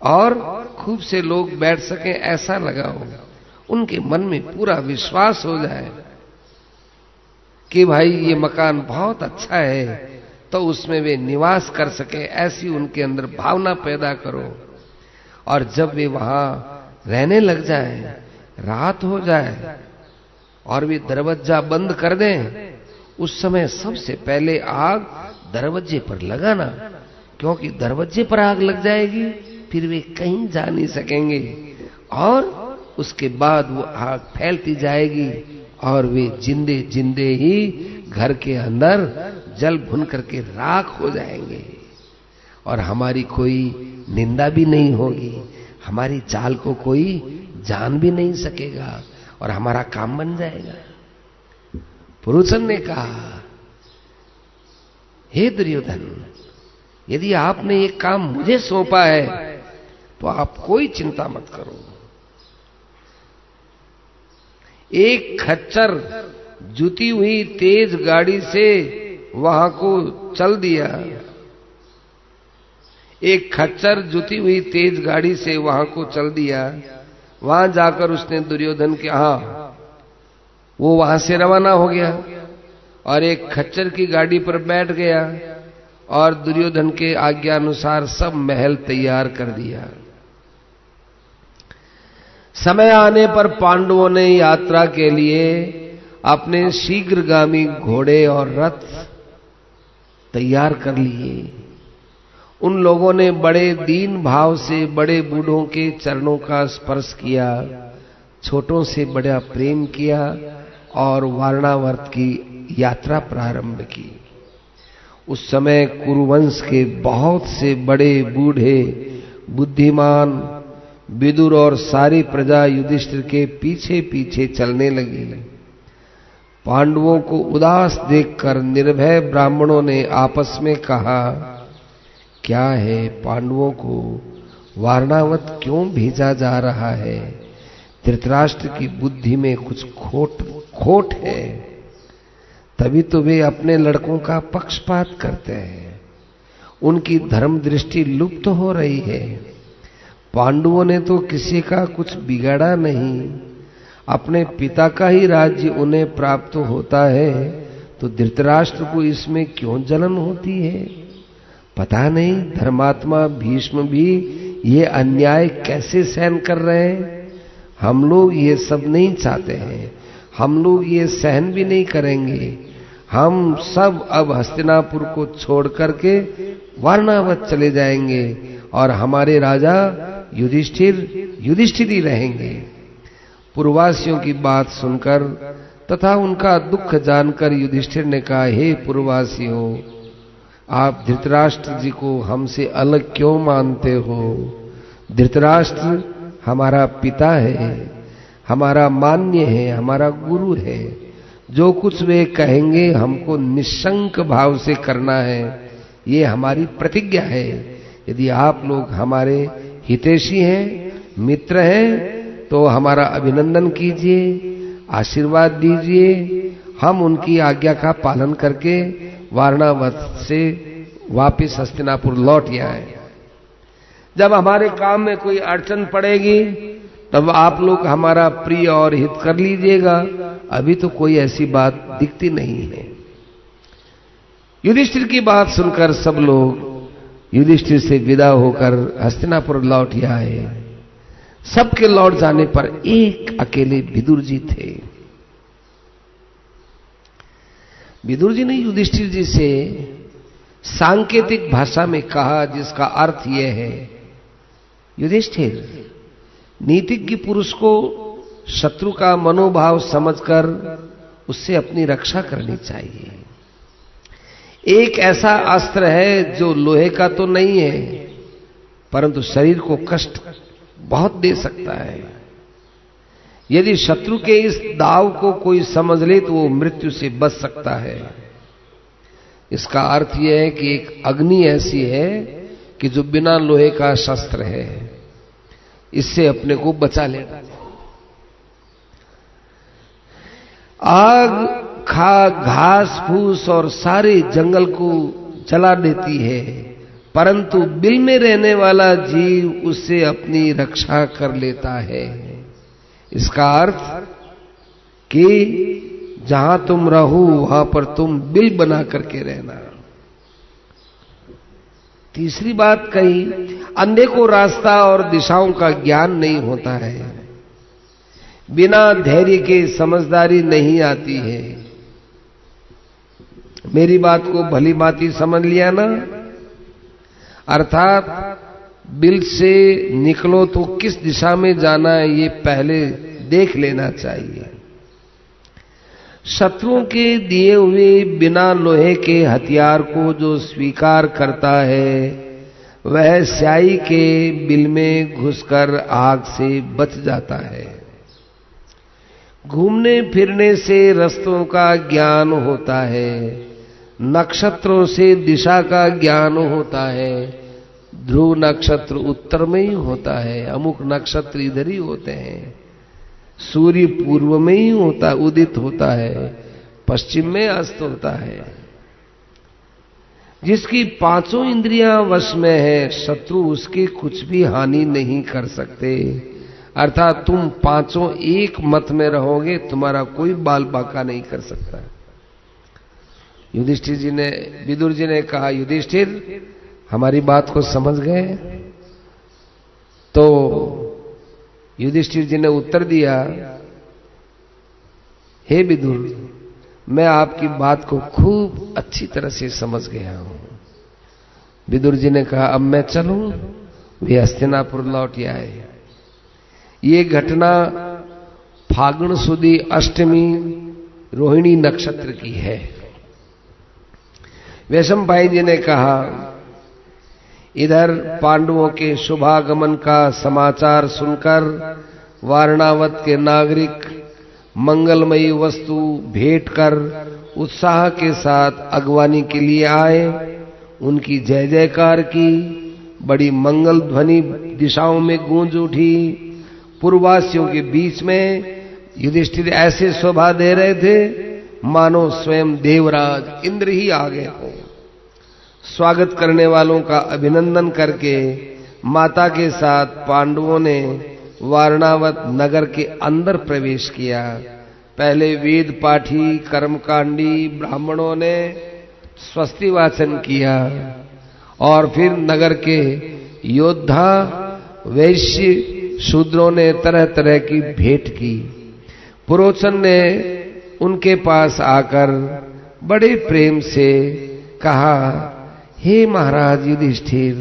और खूब से लोग बैठ सकें ऐसा लगाओ। उनके मन में पूरा विश्वास हो जाए कि भाई ये मकान बहुत अच्छा है, तो उसमें वे निवास कर सके, ऐसी उनके अंदर भावना पैदा करो। और जब वे वहां रहने लग जाएं, रात हो जाए और वे दरवाजा बंद कर दें, उस समय सबसे पहले आग दरवाजे पर लगाना, क्योंकि दरवाजे पर आग लग जाएगी फिर वे कहीं जा नहीं सकेंगे और उसके बाद वो आग फैलती जाएगी और वे जिंदे जिंदे ही घर के अंदर जल भुन करके राख हो जाएंगे और हमारी कोई निंदा भी नहीं होगी, हमारी चाल को कोई जान भी नहीं सकेगा और हमारा काम बन जाएगा। पुरोचन ने कहा, हे दुर्योधन, यदि आपने एक काम मुझे सौंपा है तो आप कोई चिंता मत करो। एक खच्चर जुती हुई तेज गाड़ी से वहां को चल दिया। एक खच्चर जुती हुई तेज गाड़ी से वहां को चल दिया। वहां जाकर उसने दुर्योधन के वो वहां से रवाना हो गया और एक खच्चर की गाड़ी पर बैठ गया और दुर्योधन के आज्ञा अनुसार सब महल तैयार कर दिया। समय आने पर पांडवों ने यात्रा के लिए अपने शीघ्रगामी घोड़े और रथ तैयार कर लिए। उन लोगों ने बड़े दीन भाव से बड़े बूढ़ों के चरणों का स्पर्श किया, छोटों से बड़ा प्रेम किया और वारणावर्त की यात्रा प्रारंभ की। उस समय कुरुवंश के बहुत से बड़े बूढ़े बुद्धिमान विदुर और सारी प्रजा युधिष्ठिर के पीछे पीछे चलने लगी। पांडवों को उदास देखकर निर्भय ब्राह्मणों ने आपस में कहा, क्या है, पांडवों को वारणावत क्यों भेजा जा रहा है? धृतराष्ट्र की बुद्धि में कुछ खोट है, तभी तो वे अपने लड़कों का पक्षपात करते हैं। उनकी धर्म दृष्टि लुप्त हो रही है। पांडवों ने तो किसी का कुछ बिगाड़ा नहीं, अपने पिता का ही राज्य उन्हें प्राप्त होता है, तो धृतराष्ट्र को इसमें क्यों जलन होती है? पता नहीं धर्मात्मा भीष्म भी ये अन्याय कैसे सहन कर रहे हैं। हम लोग ये सब नहीं चाहते हैं, हम लोग ये सहन भी नहीं करेंगे। हम सब अब हस्तिनापुर को छोड़ करके वारणावत चले जाएंगे और हमारे राजा युधिष्ठिर ही रहेंगे। पुरवासियों की बात सुनकर तथा उनका दुख जानकर युधिष्ठिर ने कहा, हे पुरवासियों, आप धृतराष्ट्र जी को हमसे अलग क्यों मानते हो? धृतराष्ट्र हमारा पिता है, हमारा मान्य है, हमारा गुरु है। जो कुछ वे कहेंगे हमको निशंक भाव से करना है, ये हमारी प्रतिज्ञा है। यदि आप लोग हमारे हितैषी हैं, मित्र हैं, तो हमारा अभिनंदन कीजिए, आशीर्वाद दीजिए। हम उनकी आज्ञा का पालन करके वारणावत से वापिस हस्तिनापुर लौट आए। जब हमारे काम में कोई अड़चन पड़ेगी तब आप लोग हमारा प्रिय और हित कर लीजिएगा। अभी तो कोई ऐसी बात दिखती नहीं है। युधिष्ठिर की बात सुनकर सब लोग युधिष्ठिर से विदा होकर हस्तिनापुर लौट आए। सबके लौट जाने पर एक अकेले विदुर जी थे। विदुर जी ने युधिष्ठिर जी से सांकेतिक भाषा में कहा, जिसका अर्थ यह है, युधिष्ठिर, नीतिज्ञ पुरुष को शत्रु का मनोभाव समझकर उससे अपनी रक्षा करनी चाहिए। एक ऐसा अस्त्र है जो लोहे का तो नहीं है, परंतु शरीर को कष्ट बहुत दे सकता है। यदि शत्रु के इस दाव को कोई समझ ले तो वो मृत्यु से बच सकता है। इसका अर्थ यह है कि एक अग्नि ऐसी है कि जो बिना लोहे का शस्त्र है, इससे अपने को बचा लेना। आग घास फूस और सारे जंगल को जला देती है, परंतु बिल में रहने वाला जीव उससे अपनी रक्षा कर लेता है। इसका अर्थ कि जहां तुम रहो वहां पर तुम बिल बना करके रहना। तीसरी बात कही, अंधे को रास्ता और दिशाओं का ज्ञान नहीं होता है। बिना धैर्य के समझदारी नहीं आती है। मेरी बात को भली भांति समझ लिया ना? अर्थात बिल से निकलो तो किस दिशा में जाना है ये पहले देख लेना चाहिए। शत्रुओं के दिए हुए बिना लोहे के हथियार को जो स्वीकार करता है, वह स्याही के बिल में घुसकर आग से बच जाता है। घूमने फिरने से रास्तों का ज्ञान होता है, नक्षत्रों से दिशा का ज्ञान होता है। ध्रुव नक्षत्र उत्तर में ही होता है, अमुक नक्षत्र इधर ही होते हैं। सूर्य पूर्व में ही होता उदित होता है, पश्चिम में अस्त होता है। जिसकी पांचों इंद्रियां वश में है, शत्रु उसकी कुछ भी हानि नहीं कर सकते। अर्थात तुम पांचों एक मत में रहोगे, तुम्हारा कोई बाल बांका नहीं कर सकता। युधिष्ठिर जी ने, विदुर जी ने कहा, युधिष्ठिर हमारी बात को समझ गए? तो युधिष्ठिर जी ने उत्तर दिया, हे विदुर, मैं आपकी बात को खूब अच्छी तरह से समझ गया हूं। विदुर जी ने कहा, अब मैं चलूं? वे हस्तिनापुर लौट आए। ये घटना फागुन सुदी अष्टमी रोहिणी नक्षत्र की है। वैशंपायन जी ने कहा, इधर पांडवों के शुभागमन का समाचार सुनकर वारणावत के नागरिक मंगलमयी वस्तु भेंट कर उत्साह के साथ अगवानी के लिए आए। उनकी जय जयकार की बड़ी मंगल ध्वनि दिशाओं में गूंज उठी। पूर्ववासियों के बीच में युधिष्ठिर ऐसे शोभा दे रहे थे मानो स्वयं देवराज इंद्र ही आ गए हो। स्वागत करने वालों का अभिनंदन करके माता के साथ पांडवों ने वारणावत नगर के अंदर प्रवेश किया। पहले वेद पाठी कर्मकांडी ब्राह्मणों ने स्वस्ति वाचन किया और फिर नगर के योद्धा वैश्य शूद्रों ने तरह तरह की भेंट की। पुरोचन ने उनके पास आकर बड़े प्रेम से कहा, हे महाराज युधिष्ठिर,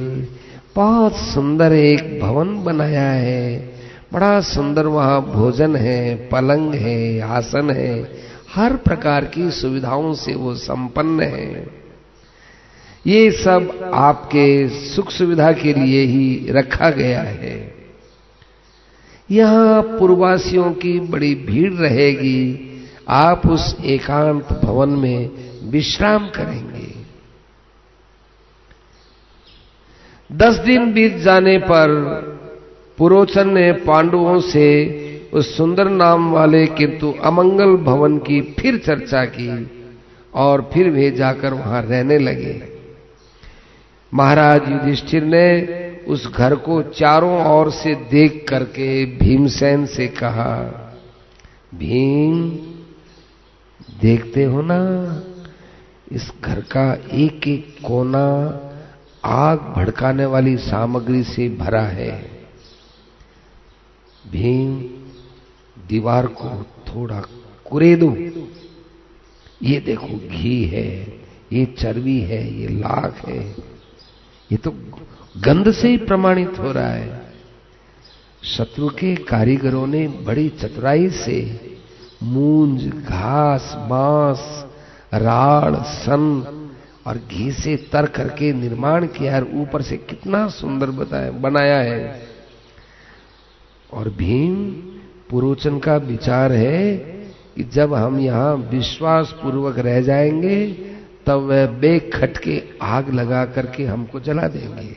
बहुत सुंदर एक भवन बनाया है, बड़ा सुंदर वहां भोजन है, पलंग है, आसन है, हर प्रकार की सुविधाओं से वो संपन्न है। ये सब आपके सुख सुविधा के लिए ही रखा गया है। यहाँ पूर्ववासियों की बड़ी भीड़ रहेगी, आप उस एकांत भवन में विश्राम करेंगे। 10 दिन बीत जाने पर पुरोचन ने पांडवों से उस सुंदर नाम वाले किंतु अमंगल भवन की फिर चर्चा की और फिर वे जाकर वहां रहने लगे। महाराज युधिष्ठिर ने उस घर को चारों ओर से देख करके भीमसेन से कहा, भीम, देखते हो ना, इस घर का एक एक कोना आग भड़काने वाली सामग्री से भरा है। भीम, दीवार को थोड़ा कुरेदो। ये देखो, घी है, ये चर्बी है, ये लाख है, ये तो गंध से ही प्रमाणित हो रहा है। शत्रु के कारीगरों ने बड़ी चतुराई से मूंज, घास, बांस, राड़, सन और घी से तर करके निर्माण किया है। ऊपर से कितना सुंदर बनाया है। और भीम, पुरोचन का विचार है कि जब हम यहाँ विश्वास पूर्वक रह जाएंगे तब वह बेखटके आग लगा करके हमको जला देंगे।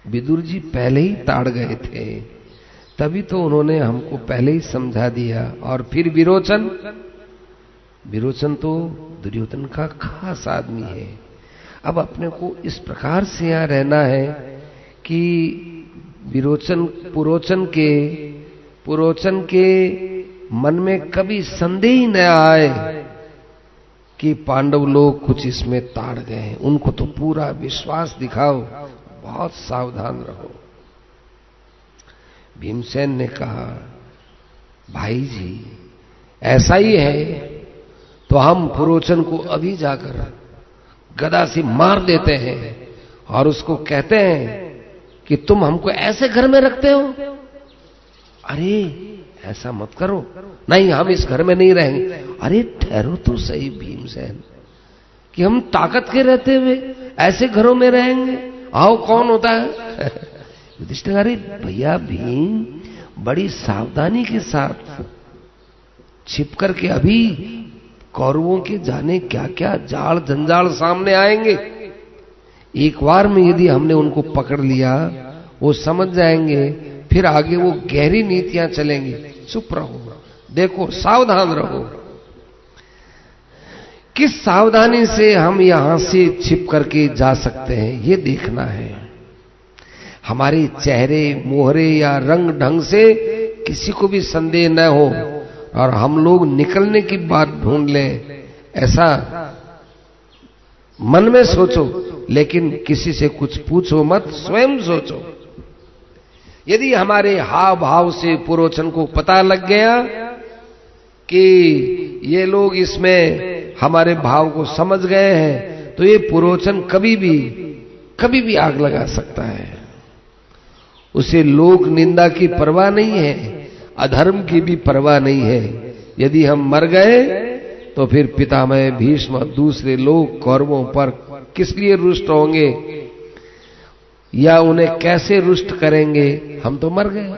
विदुर जी पहले ही ताड़ गए थे, तभी तो उन्होंने हमको पहले ही समझा दिया। और फिर विरोचन तो दुर्योधन का खास आदमी है। अब अपने को इस प्रकार से यहाँ रहना है कि पुरोचन के मन में कभी संदेह न आए कि पांडव लोग कुछ इसमें ताड़ गए हैं। उनको तो पूरा विश्वास दिखाओ, बहुत सावधान रहो। भीमसेन ने कहा, भाई जी, ऐसा ही है तो हम पुरोचन को अभी जाकर गदा से मार देते हैं और उसको कहते हैं कि तुम हमको ऐसे घर में रखते हो। अरे ऐसा मत करो, नहीं, हम इस घर में नहीं रहेंगे। अरे ठहरो तो सही भीमसेन, कि हम ताकत के रहते हुए ऐसे घरों में रहेंगे? आओ, कौन होता है? युधिष्ठिर, अरे भैया भीम, बड़ी सावधानी के साथ छिप करके, अभी कौरवों के जाने क्या क्या जाल जंजाल सामने आएंगे। एक बार में यदि हमने उनको पकड़ लिया, वो समझ जाएंगे, फिर आगे वो गहरी नीतियां चलेंगी। चुप रहो, देखो, सावधान रहो। किस सावधानी से हम यहां से छिप करके जा सकते हैं, ये देखना है। हमारे चेहरे, मोहरे या रंग ढंग से किसी को भी संदेह न हो और हम लोग निकलने की बात ढूंढ लें, ऐसा मन में सोचो, लेकिन किसी से कुछ पूछो मत, स्वयं सोचो। यदि हमारे हाव भाव से पुरोचन को पता लग गया कि ये लोग इसमें हमारे भाव को समझ गए हैं, तो ये पुरोचन कभी भी आग लगा सकता है। उसे लोक निंदा की परवाह नहीं है, अधर्म की भी परवाह नहीं है। यदि हम मर गए तो फिर पितामह भीष्म दूसरे लोग कौरवों पर किस लिए रुष्ट होंगे या उन्हें कैसे रुष्ट करेंगे? हम तो मर गए।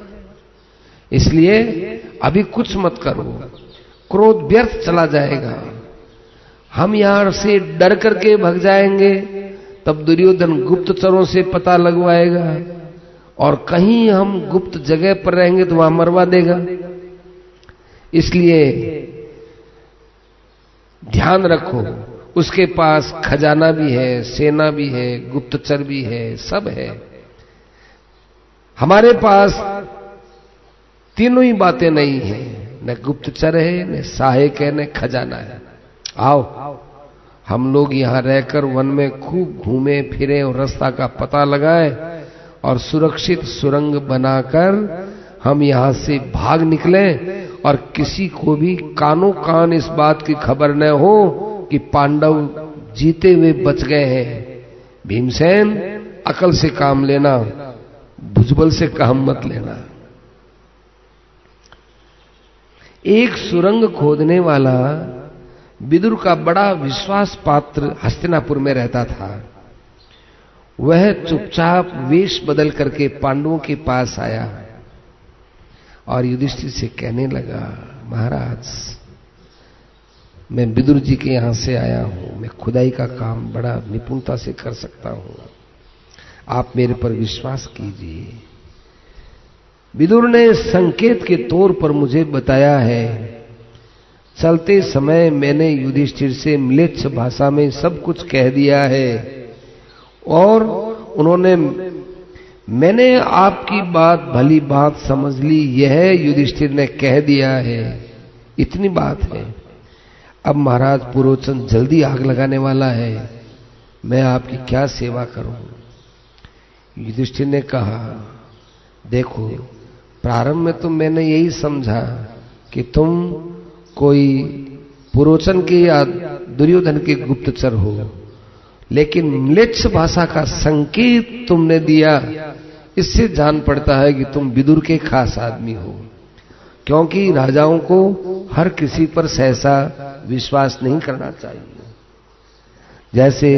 इसलिए अभी कुछ मत करो, क्रोध व्यर्थ चला जाएगा। हम यहां से डर करके भाग जाएंगे, तब दुर्योधन गुप्तचरों से पता लगवाएगा, और कहीं हम गुप्त जगह पर रहेंगे तो वहां मरवा देगा। इसलिए ध्यान रखो, उसके पास खजाना भी है, सेना भी है, गुप्तचर भी है, सब है। हमारे पास तीनों ही बातें नहीं है, न गुप्तचर है, न सहायक है, न खजाना है। आओ हम लोग यहां रहकर वन में खूब घूमे फिरे और रास्ता का पता लगाए और सुरक्षित सुरंग बनाकर हम यहां से भाग निकले, और किसी को भी कानों कान इस बात की खबर न हो कि पांडव जीते हुए बच गए हैं। भीमसेन, अकल से काम लेना, भुजबल से काम मत लेना। एक सुरंग खोदने वाला विदुर का बड़ा विश्वास पात्र हस्तिनापुर में रहता था। वह चुपचाप वेश बदल करके पांडवों के पास आया और युधिष्ठिर से कहने लगा, महाराज, मैं विदुर जी के यहां से आया हूं, मैं खुदाई का काम बड़ा निपुणता से कर सकता हूं, आप मेरे पर विश्वास कीजिए। विदुर ने संकेत के तौर पर मुझे बताया है, चलते समय मैंने युधिष्ठिर से म्लेच्छ भाषा में सब कुछ कह दिया है, और मैंने आपकी बात भली बात समझ ली, यह युधिष्ठिर ने कह दिया है, इतनी बात है। अब महाराज पुरोचन जल्दी आग लगाने वाला है, मैं आपकी क्या सेवा करूं? युधिष्ठिर ने कहा, देखो, प्रारंभ में तो मैंने यही समझा कि तुम कोई पुरोचन के या दुर्योधन के गुप्तचर हो, लेकिन म्लेच्छ भाषा का संकेत तुमने दिया, इससे जान पड़ता है कि तुम विदुर के खास आदमी हो। क्योंकि राजाओं को हर किसी पर सहसा विश्वास नहीं करना चाहिए। जैसे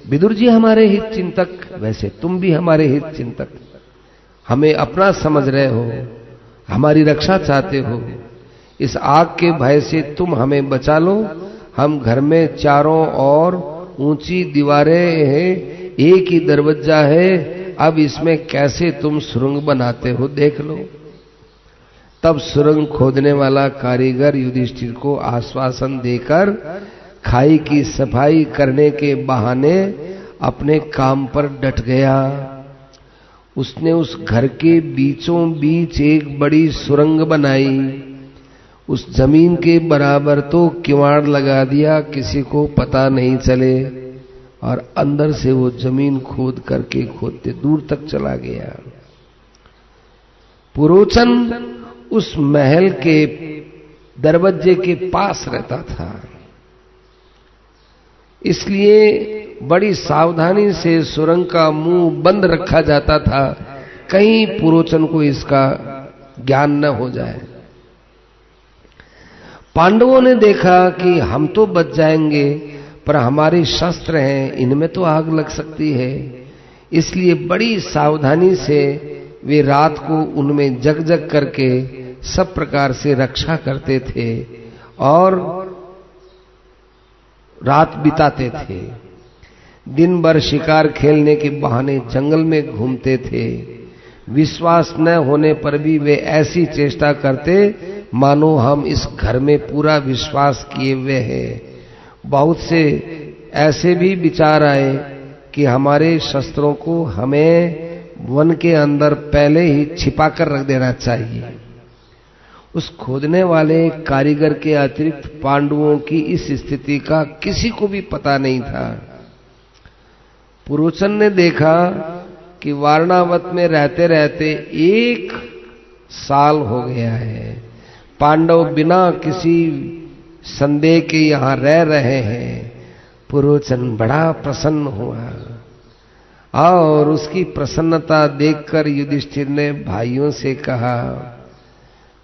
विदुर जी हमारे हित चिंतक, वैसे तुम भी हमारे हित चिंतक, हमें अपना समझ रहे हो, हमारी रक्षा चाहते हो। इस आग के भय से तुम हमें बचा लो। हम घर में चारों ओर ऊंची दीवारें हैं, एक ही दरवाजा है, अब इसमें कैसे तुम सुरंग बनाते हो देख लो। तब सुरंग खोदने वाला कारीगर युधिष्ठिर को आश्वासन देकर खाई की सफाई करने के बहाने अपने काम पर डट गया। उसने उस घर के बीचों बीच एक बड़ी सुरंग बनाई, उस जमीन के बराबर तो किवाड़ लगा दिया, किसी को पता नहीं चले, और अंदर से वो जमीन खोद करके खोदते दूर तक चला गया। पुरोचन उस महल के दरवाजे के पास रहता था, इसलिए बड़ी सावधानी से सुरंग का मुंह बंद रखा जाता था, कहीं पुरोचन को इसका ज्ञान न हो जाए। पांडवों ने देखा कि हम तो बच जाएंगे, पर हमारे शस्त्र हैं, इनमें तो आग लग सकती है। इसलिए बड़ी सावधानी से वे रात को उनमें जग जग करके सब प्रकार से रक्षा करते थे और रात बिताते थे। दिन भर शिकार खेलने के बहाने जंगल में घूमते थे। विश्वास न होने पर भी वे ऐसी चेष्टा करते मानो हम इस घर में पूरा विश्वास किए हुए हैं। बहुत से ऐसे भी विचार आए कि हमारे शस्त्रों को हमें वन के अंदर पहले ही छिपा कर रख देना चाहिए। उस खोदने वाले कारीगर के अतिरिक्त पांडवों की इस स्थिति का किसी को भी पता नहीं था। पुरोचन ने देखा कि वारणावत में रहते रहते 1 साल हो गया है, पांडव बिना किसी संदेह के यहां रह रहे हैं। पुरोचन बड़ा प्रसन्न हुआ और उसकी प्रसन्नता देखकर युधिष्ठिर ने भाइयों से कहा,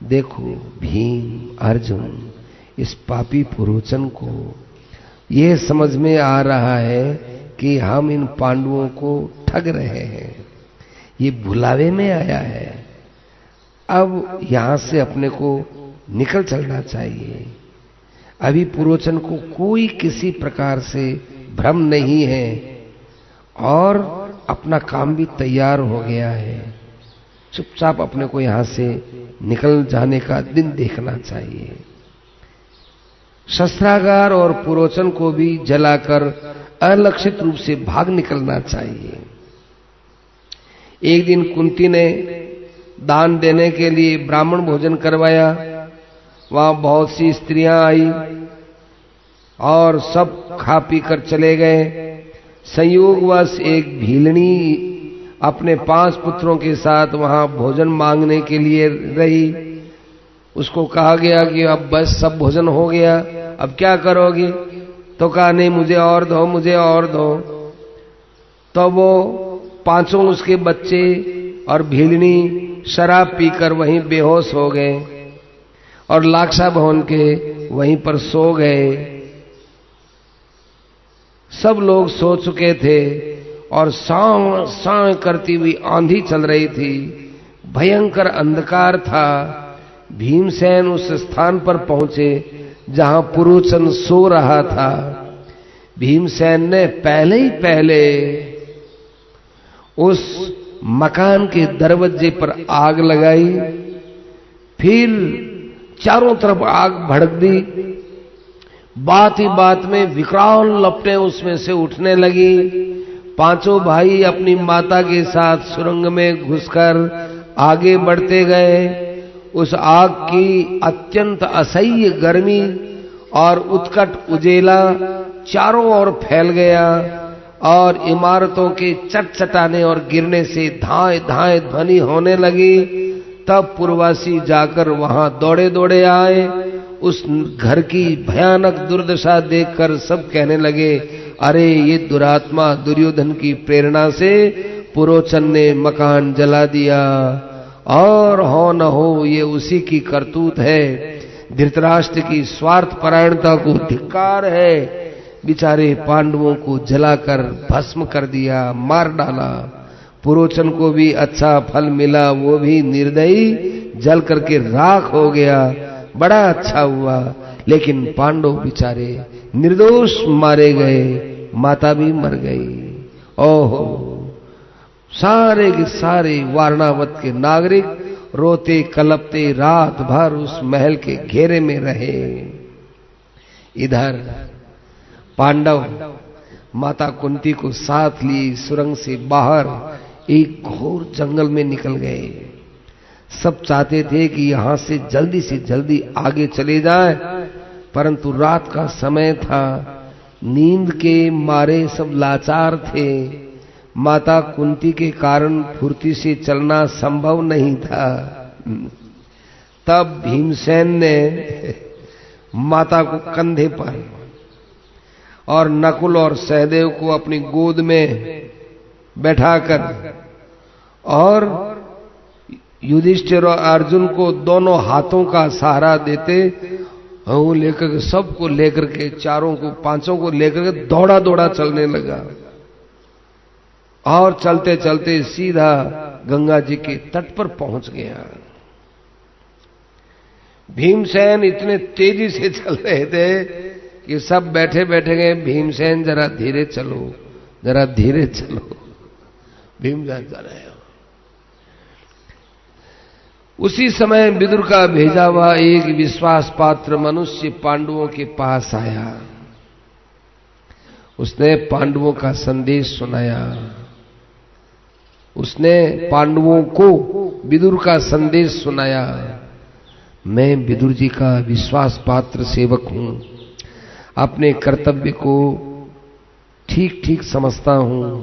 देखो भीम अर्जुन, इस पापी पुरोचन को यह समझ में आ रहा है कि हम इन पांडवों को ठग रहे हैं, ये भुलावे में आया है। अब यहां से अपने को निकल चलना चाहिए। अभी पुरोचन को कोई किसी प्रकार से भ्रम नहीं है और अपना काम भी तैयार हो गया है। चुपचाप अपने को यहां से निकल जाने का दिन देखना चाहिए। शस्त्रागार और पुरोचन को भी जलाकर अलक्षित रूप से भाग निकलना चाहिए। एक दिन कुंती ने दान देने के लिए ब्राह्मण भोजन करवाया। वहां बहुत सी स्त्रियां आई और सब खा पी कर चले गए। संयोगवश एक भीलनी अपने 5 पुत्रों के साथ वहां भोजन मांगने के लिए रही। उसको कहा गया कि अब बस सब भोजन हो गया, अब क्या करोगी? तो कहा नहीं, मुझे और दो, मुझे और दो। तो वो 5 उसके बच्चे और भीलनी शराब पीकर वहीं बेहोश हो गए और लाक्षा भवन के वहीं पर सो गए। सब लोग सो चुके थे और सां सां करती हुई आंधी चल रही थी। भयंकर अंधकार था। भीमसेन उस स्थान पर पहुंचे जहां पुरोचन सो रहा था। भीमसेन ने पहले उस मकान के दरवाजे पर आग लगाई, फिर चारों तरफ आग भड़क दी। बात ही बात में विकराल लपटें उसमें से उठने लगी। 5 भाई अपनी माता के साथ सुरंग में घुसकर आगे बढ़ते गए। उस आग की अत्यंत असह्य गर्मी और उत्कट उजेला चारों ओर फैल गया और इमारतों के चटचटाने और गिरने से धाए धाए ध्वनि होने लगी। तब पूर्ववासी जाकर वहां दौड़े दौड़े आए। उस घर की भयानक दुर्दशा देखकर सब कहने लगे, अरे ये दुरात्मा दुर्योधन की प्रेरणा से पुरोचन ने मकान जला दिया और हो न हो ये उसी की करतूत है। धृतराष्ट्र की स्वार्थ परायणता को धिक्कार है। बेचारे पांडवों को जलाकर भस्म कर दिया, मार डाला। पुरोचन को भी अच्छा फल मिला, वो भी निर्दयी जल करके राख हो गया। बड़ा अच्छा हुआ, लेकिन पांडव बेचारे निर्दोष मारे गए, माता भी मर गई। ओहो, सारे के सारे वारणावत के नागरिक रोते कलपते रात भर उस महल के घेरे में रहे। इधर पांडव माता कुंती को साथ ली सुरंग से बाहर एक घोर जंगल में निकल गए। सब चाहते थे कि यहां से जल्दी आगे चले जाएं, परंतु रात का समय था, नींद के मारे सब लाचार थे। माता कुंती के कारण फुर्ती से चलना संभव नहीं था। तब भीमसेन ने माता को कंधे पर और नकुल और सहदेव को अपनी गोद में बैठाकर और युधिष्ठिर और अर्जुन को दोनों हाथों का सहारा देते, वो लेकर के सबको लेकर के, चारों को 5 को लेकर के दौड़ा दौड़ा चलने लगा और चलते चलते सीधा गंगा जी के तट पर पहुंच गया। भीमसेन इतने तेजी से चल रहे थे कि सब बैठे बैठे गए, भीमसेन जरा धीरे चलो, जरा धीरे चलो। भीमसेन जा रहे हो। उसी समय विदुर का भेजा हुआ एक विश्वास पात्र मनुष्य पांडवों के पास आया। उसने पांडवों का संदेश सुनाया। उसने पांडवों को विदुर का संदेश सुनाया। मैं विदुर जी का विश्वास पात्र सेवक हूं, अपने कर्तव्य को ठीक ठीक समझता हूं।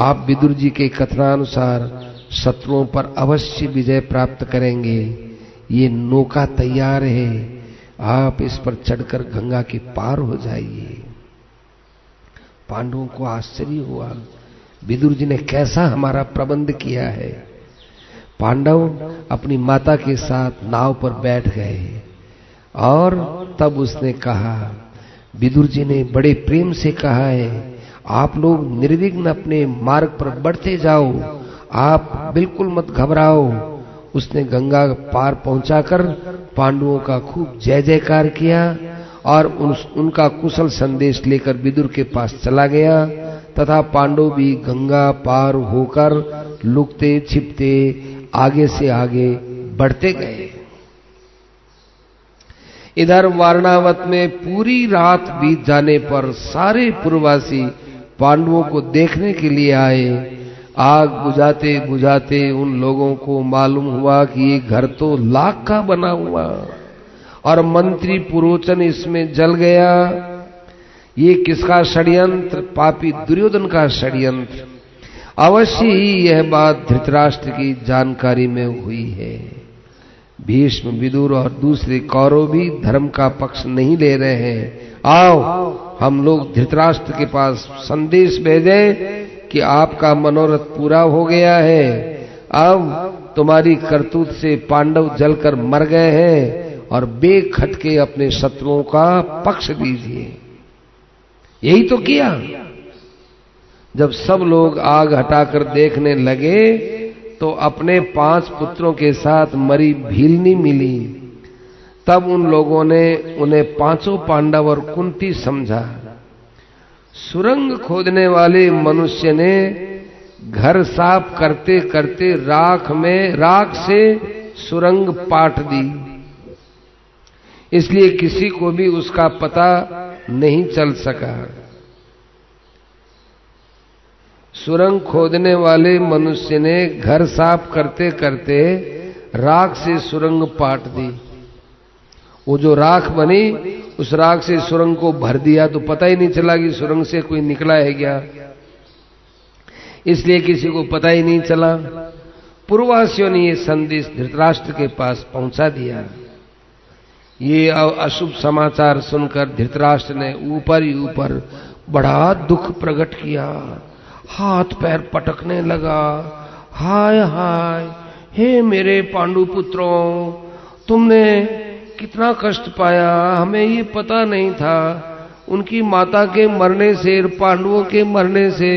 आप विदुर जी के कथनानुसार शत्रुओं पर अवश्य विजय प्राप्त करेंगे, ये नौका तैयार है, आप इस पर चढ़कर गंगा के पार हो जाइए। पांडवों को आश्चर्य हुआ, विदुर जी ने कैसा हमारा प्रबंध किया है। पांडव अपनी माता के साथ नाव पर बैठ गए और तब उसने कहा, विदुर जी ने बड़े प्रेम से कहा है, आप लोग निर्विघ्न अपने मार्ग पर बढ़ते जाओ, आप बिल्कुल मत घबराओ। उसने गंगा पार पहुंचाकर पांडवों का खूब जय जयकार किया और उनका कुशल संदेश लेकर विदुर के पास चला गया तथा पांडव भी गंगा पार होकर लुकते छिपते आगे से आगे बढ़ते गए। इधर वारणावत में पूरी रात बीत जाने पर सारे पुरवासी पांडवों को देखने के लिए आए। आग बुझाते बुझाते उन लोगों को मालूम हुआ कि ये घर तो लाख का बना हुआ और मंत्री पुरोचन इसमें जल गया। ये किसका षड्यंत्र? पापी दुर्योधन का षड्यंत्र। अवश्य ही यह बात धृतराष्ट्र की जानकारी में हुई है। भीष्म, विदुर और दूसरे कौरव भी धर्म का पक्ष नहीं ले रहे हैं। आओ हम लोग धृतराष्ट्र के पास संदेश भेजें कि आपका मनोरथ पूरा हो गया है। अब तुम्हारी करतूत से पांडव जलकर मर गए हैं और बेखटके अपने शत्रुओं का पक्ष लीजिए। यही तो किया। जब सब लोग आग हटाकर देखने लगे तो अपने 5 पुत्रों के साथ मरी भीलनी मिली। तब उन लोगों ने उन्हें 5 पांडव और कुंती समझा। सुरंग खोदने वाले मनुष्य ने घर साफ करते करते राख से सुरंग पाट दी, इसलिए किसी को भी उसका पता नहीं चल सका। सुरंग खोदने वाले मनुष्य ने घर साफ करते करते राख से सुरंग पाट दी। वो जो राख बनी उस राख से सुरंग को भर दिया तो पता ही नहीं चला कि सुरंग से कोई निकला है क्या, इसलिए किसी को पता ही नहीं चला। पूर्ववासियों ने ये संदेश धृतराष्ट्र के पास पहुंचा दिया। ये अशुभ समाचार सुनकर धृतराष्ट्र ने ऊपर ही ऊपर बड़ा दुख प्रकट किया, हाथ पैर पटकने लगा। हाय हाय, हे मेरे पांडु पुत्रों, तुमने कितना कष्ट पाया, हमें ये पता नहीं था। उनकी माता के मरने से, पांडवों के मरने से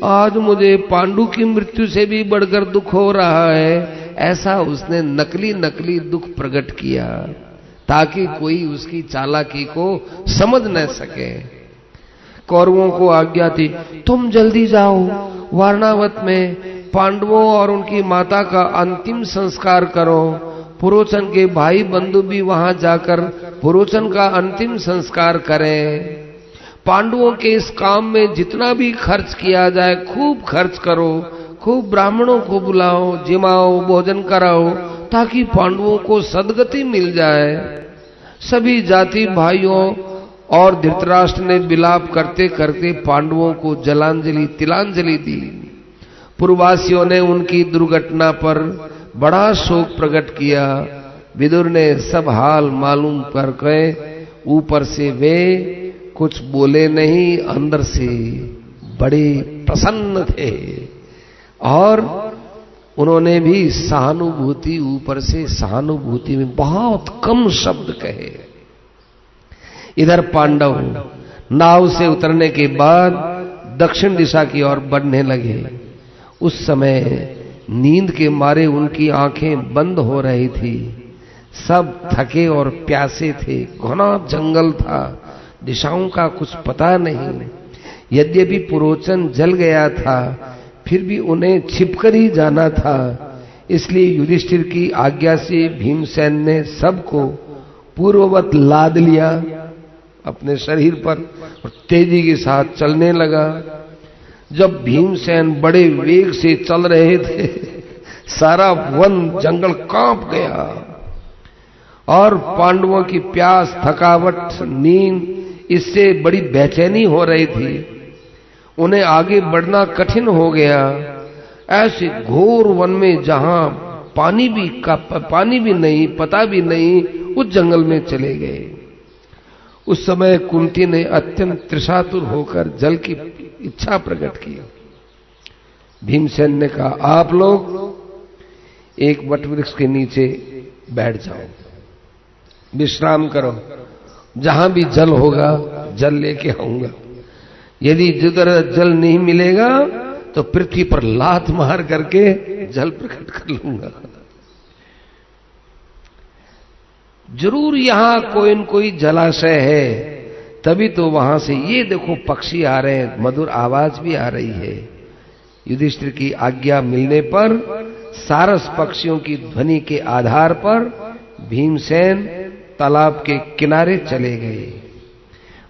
आज मुझे पांडु की मृत्यु से भी बढ़कर दुख हो रहा है। ऐसा उसने नकली नकली दुख प्रकट किया ताकि कोई उसकी चालाकी को समझ न सके। कौरवों को आज्ञा थी, तुम जल्दी जाओ, वारणावत में पांडवों और उनकी माता का अंतिम संस्कार करो। पुरोचन के भाई बंधु भी वहां जाकर पुरोचन का अंतिम संस्कार करें। पांडवों के इस काम में जितना भी खर्च किया जाए खूब खर्च करो, खूब ब्राह्मणों को बुलाओ, जिमाओ, भोजन कराओ, ताकि पांडवों को सदगति मिल जाए। सभी जाति भाइयों और धृतराष्ट्र ने विलाप करते करते पांडवों को जलांजलि तिलांजलि दी। पूर्ववासियों ने उनकी दुर्घटना पर बड़ा शोक प्रकट किया। विदुर ने सब हाल मालूम करके ऊपर से वे कुछ बोले नहीं, अंदर से बड़े प्रसन्न थे और उन्होंने भी सहानुभूति, ऊपर से सहानुभूति में बहुत कम शब्द कहे। इधर पांडव नाव से उतरने के बाद दक्षिण दिशा की ओर बढ़ने लगे। उस समय नींद के मारे उनकी आंखें बंद हो रही थी। सब थके और प्यासे थे। घना जंगल था, दिशाओं का कुछ पता नहीं। यद्यपि पुरोचन जल गया था, फिर भी उन्हें छिपकर ही जाना था। इसलिए युधिष्ठिर की आज्ञा से भीमसेन ने सबको पूर्ववत लाद लिया अपने शरीर पर और तेजी के साथ चलने लगा। जब भीमसेन बड़े वेग से चल रहे थे, सारा वन जंगल कांप गया और पांडवों की प्यास, थकावट, नींद, इससे बड़ी बेचैनी हो रही थी। उन्हें आगे बढ़ना कठिन हो गया। ऐसे घोर वन में जहां पानी भी नहीं, पता भी नहीं, उस जंगल में चले गए। उस समय कुंती ने अत्यंत त्रिशातुर होकर जल की इच्छा प्रकट की। भीमसेन ने कहा, आप लोग एक वटवृक्ष के नीचे बैठ जाओ, विश्राम करो, जहां भी जल होगा जल लेके आऊंगा। यदि जिधर जल नहीं मिलेगा तो पृथ्वी पर लात मार करके जल प्रकट कर लूंगा। जरूर यहां कोई न कोई जलाशय है, तभी तो वहां से ये देखो पक्षी आ रहे हैं, मधुर आवाज भी आ रही है। युधिष्ठिर की आज्ञा मिलने पर सारस पक्षियों की ध्वनि के आधार पर भीमसेन तालाब के किनारे चले गए।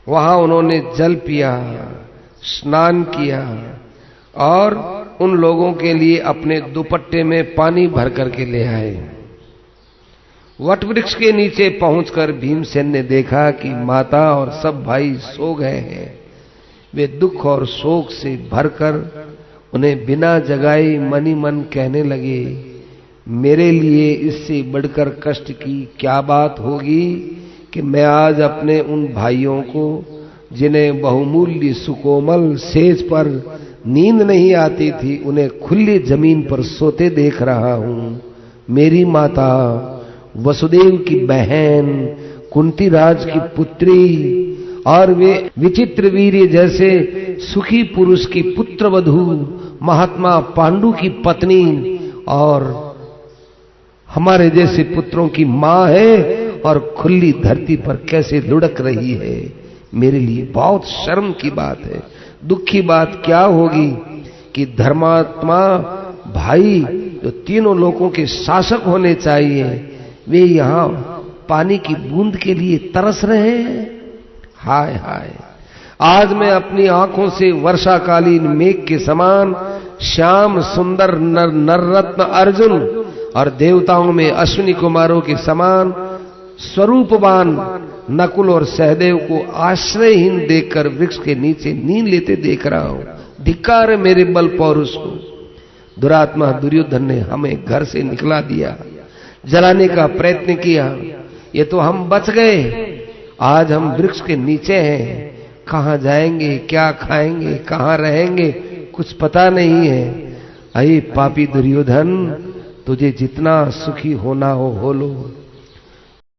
वहां उन्होंने जल पिया, स्नान किया और उन लोगों के लिए अपने दुपट्टे में पानी भर करके ले आए। वटवृक्ष के नीचे पहुंचकर भीमसेन ने देखा कि माता और सब भाई सो गए हैं। वे दुख और शोक से भरकर उन्हें बिना जगाए मनी मन कहने लगे, मेरे लिए इससे बढ़कर कष्ट की क्या बात होगी कि मैं आज अपने उन भाइयों को, जिन्हें बहुमूल्य सुकोमल सेज पर नींद नहीं आती थी, उन्हें खुली जमीन पर सोते देख रहा हूं। मेरी माता, वसुदेव की बहन, कुंती राज की पुत्री और वे विचित्र वीर्य जैसे सुखी पुरुष की पुत्रवधू, महात्मा पांडु की पत्नी और हमारे जैसे पुत्रों की मां है और खुली धरती पर कैसे लुढ़क रही है। मेरे लिए बहुत शर्म की बात है। दुख की बात क्या होगी कि धर्मात्मा भाई जो तीनों लोगों के शासक होने चाहिए, वे यहां पानी की बूंद के लिए तरस रहे हैं। हाय हाय, आज मैं अपनी आंखों से वर्षाकालीन मेघ के समान श्याम सुंदर नररत्न अर्जुन और देवताओं में अश्विनी कुमारों के समान स्वरूपवान नकुल और सहदेव को आश्रयहीन देखकर वृक्ष के नीचे नींद लेते देख रहा हूं। धिक्कार है मेरे बल पौरुष को। दुरात्मा दुर्योधन ने हमें घर से निकला दिया, जलाने का प्रयत्न किया, ये तो हम बच गए। आज हम वृक्ष के नीचे हैं, कहां जाएंगे, क्या खाएंगे, कहां रहेंगे, कुछ पता नहीं है। अये पापी दुर्योधन, तुझे जितना सुखी होना हो लो,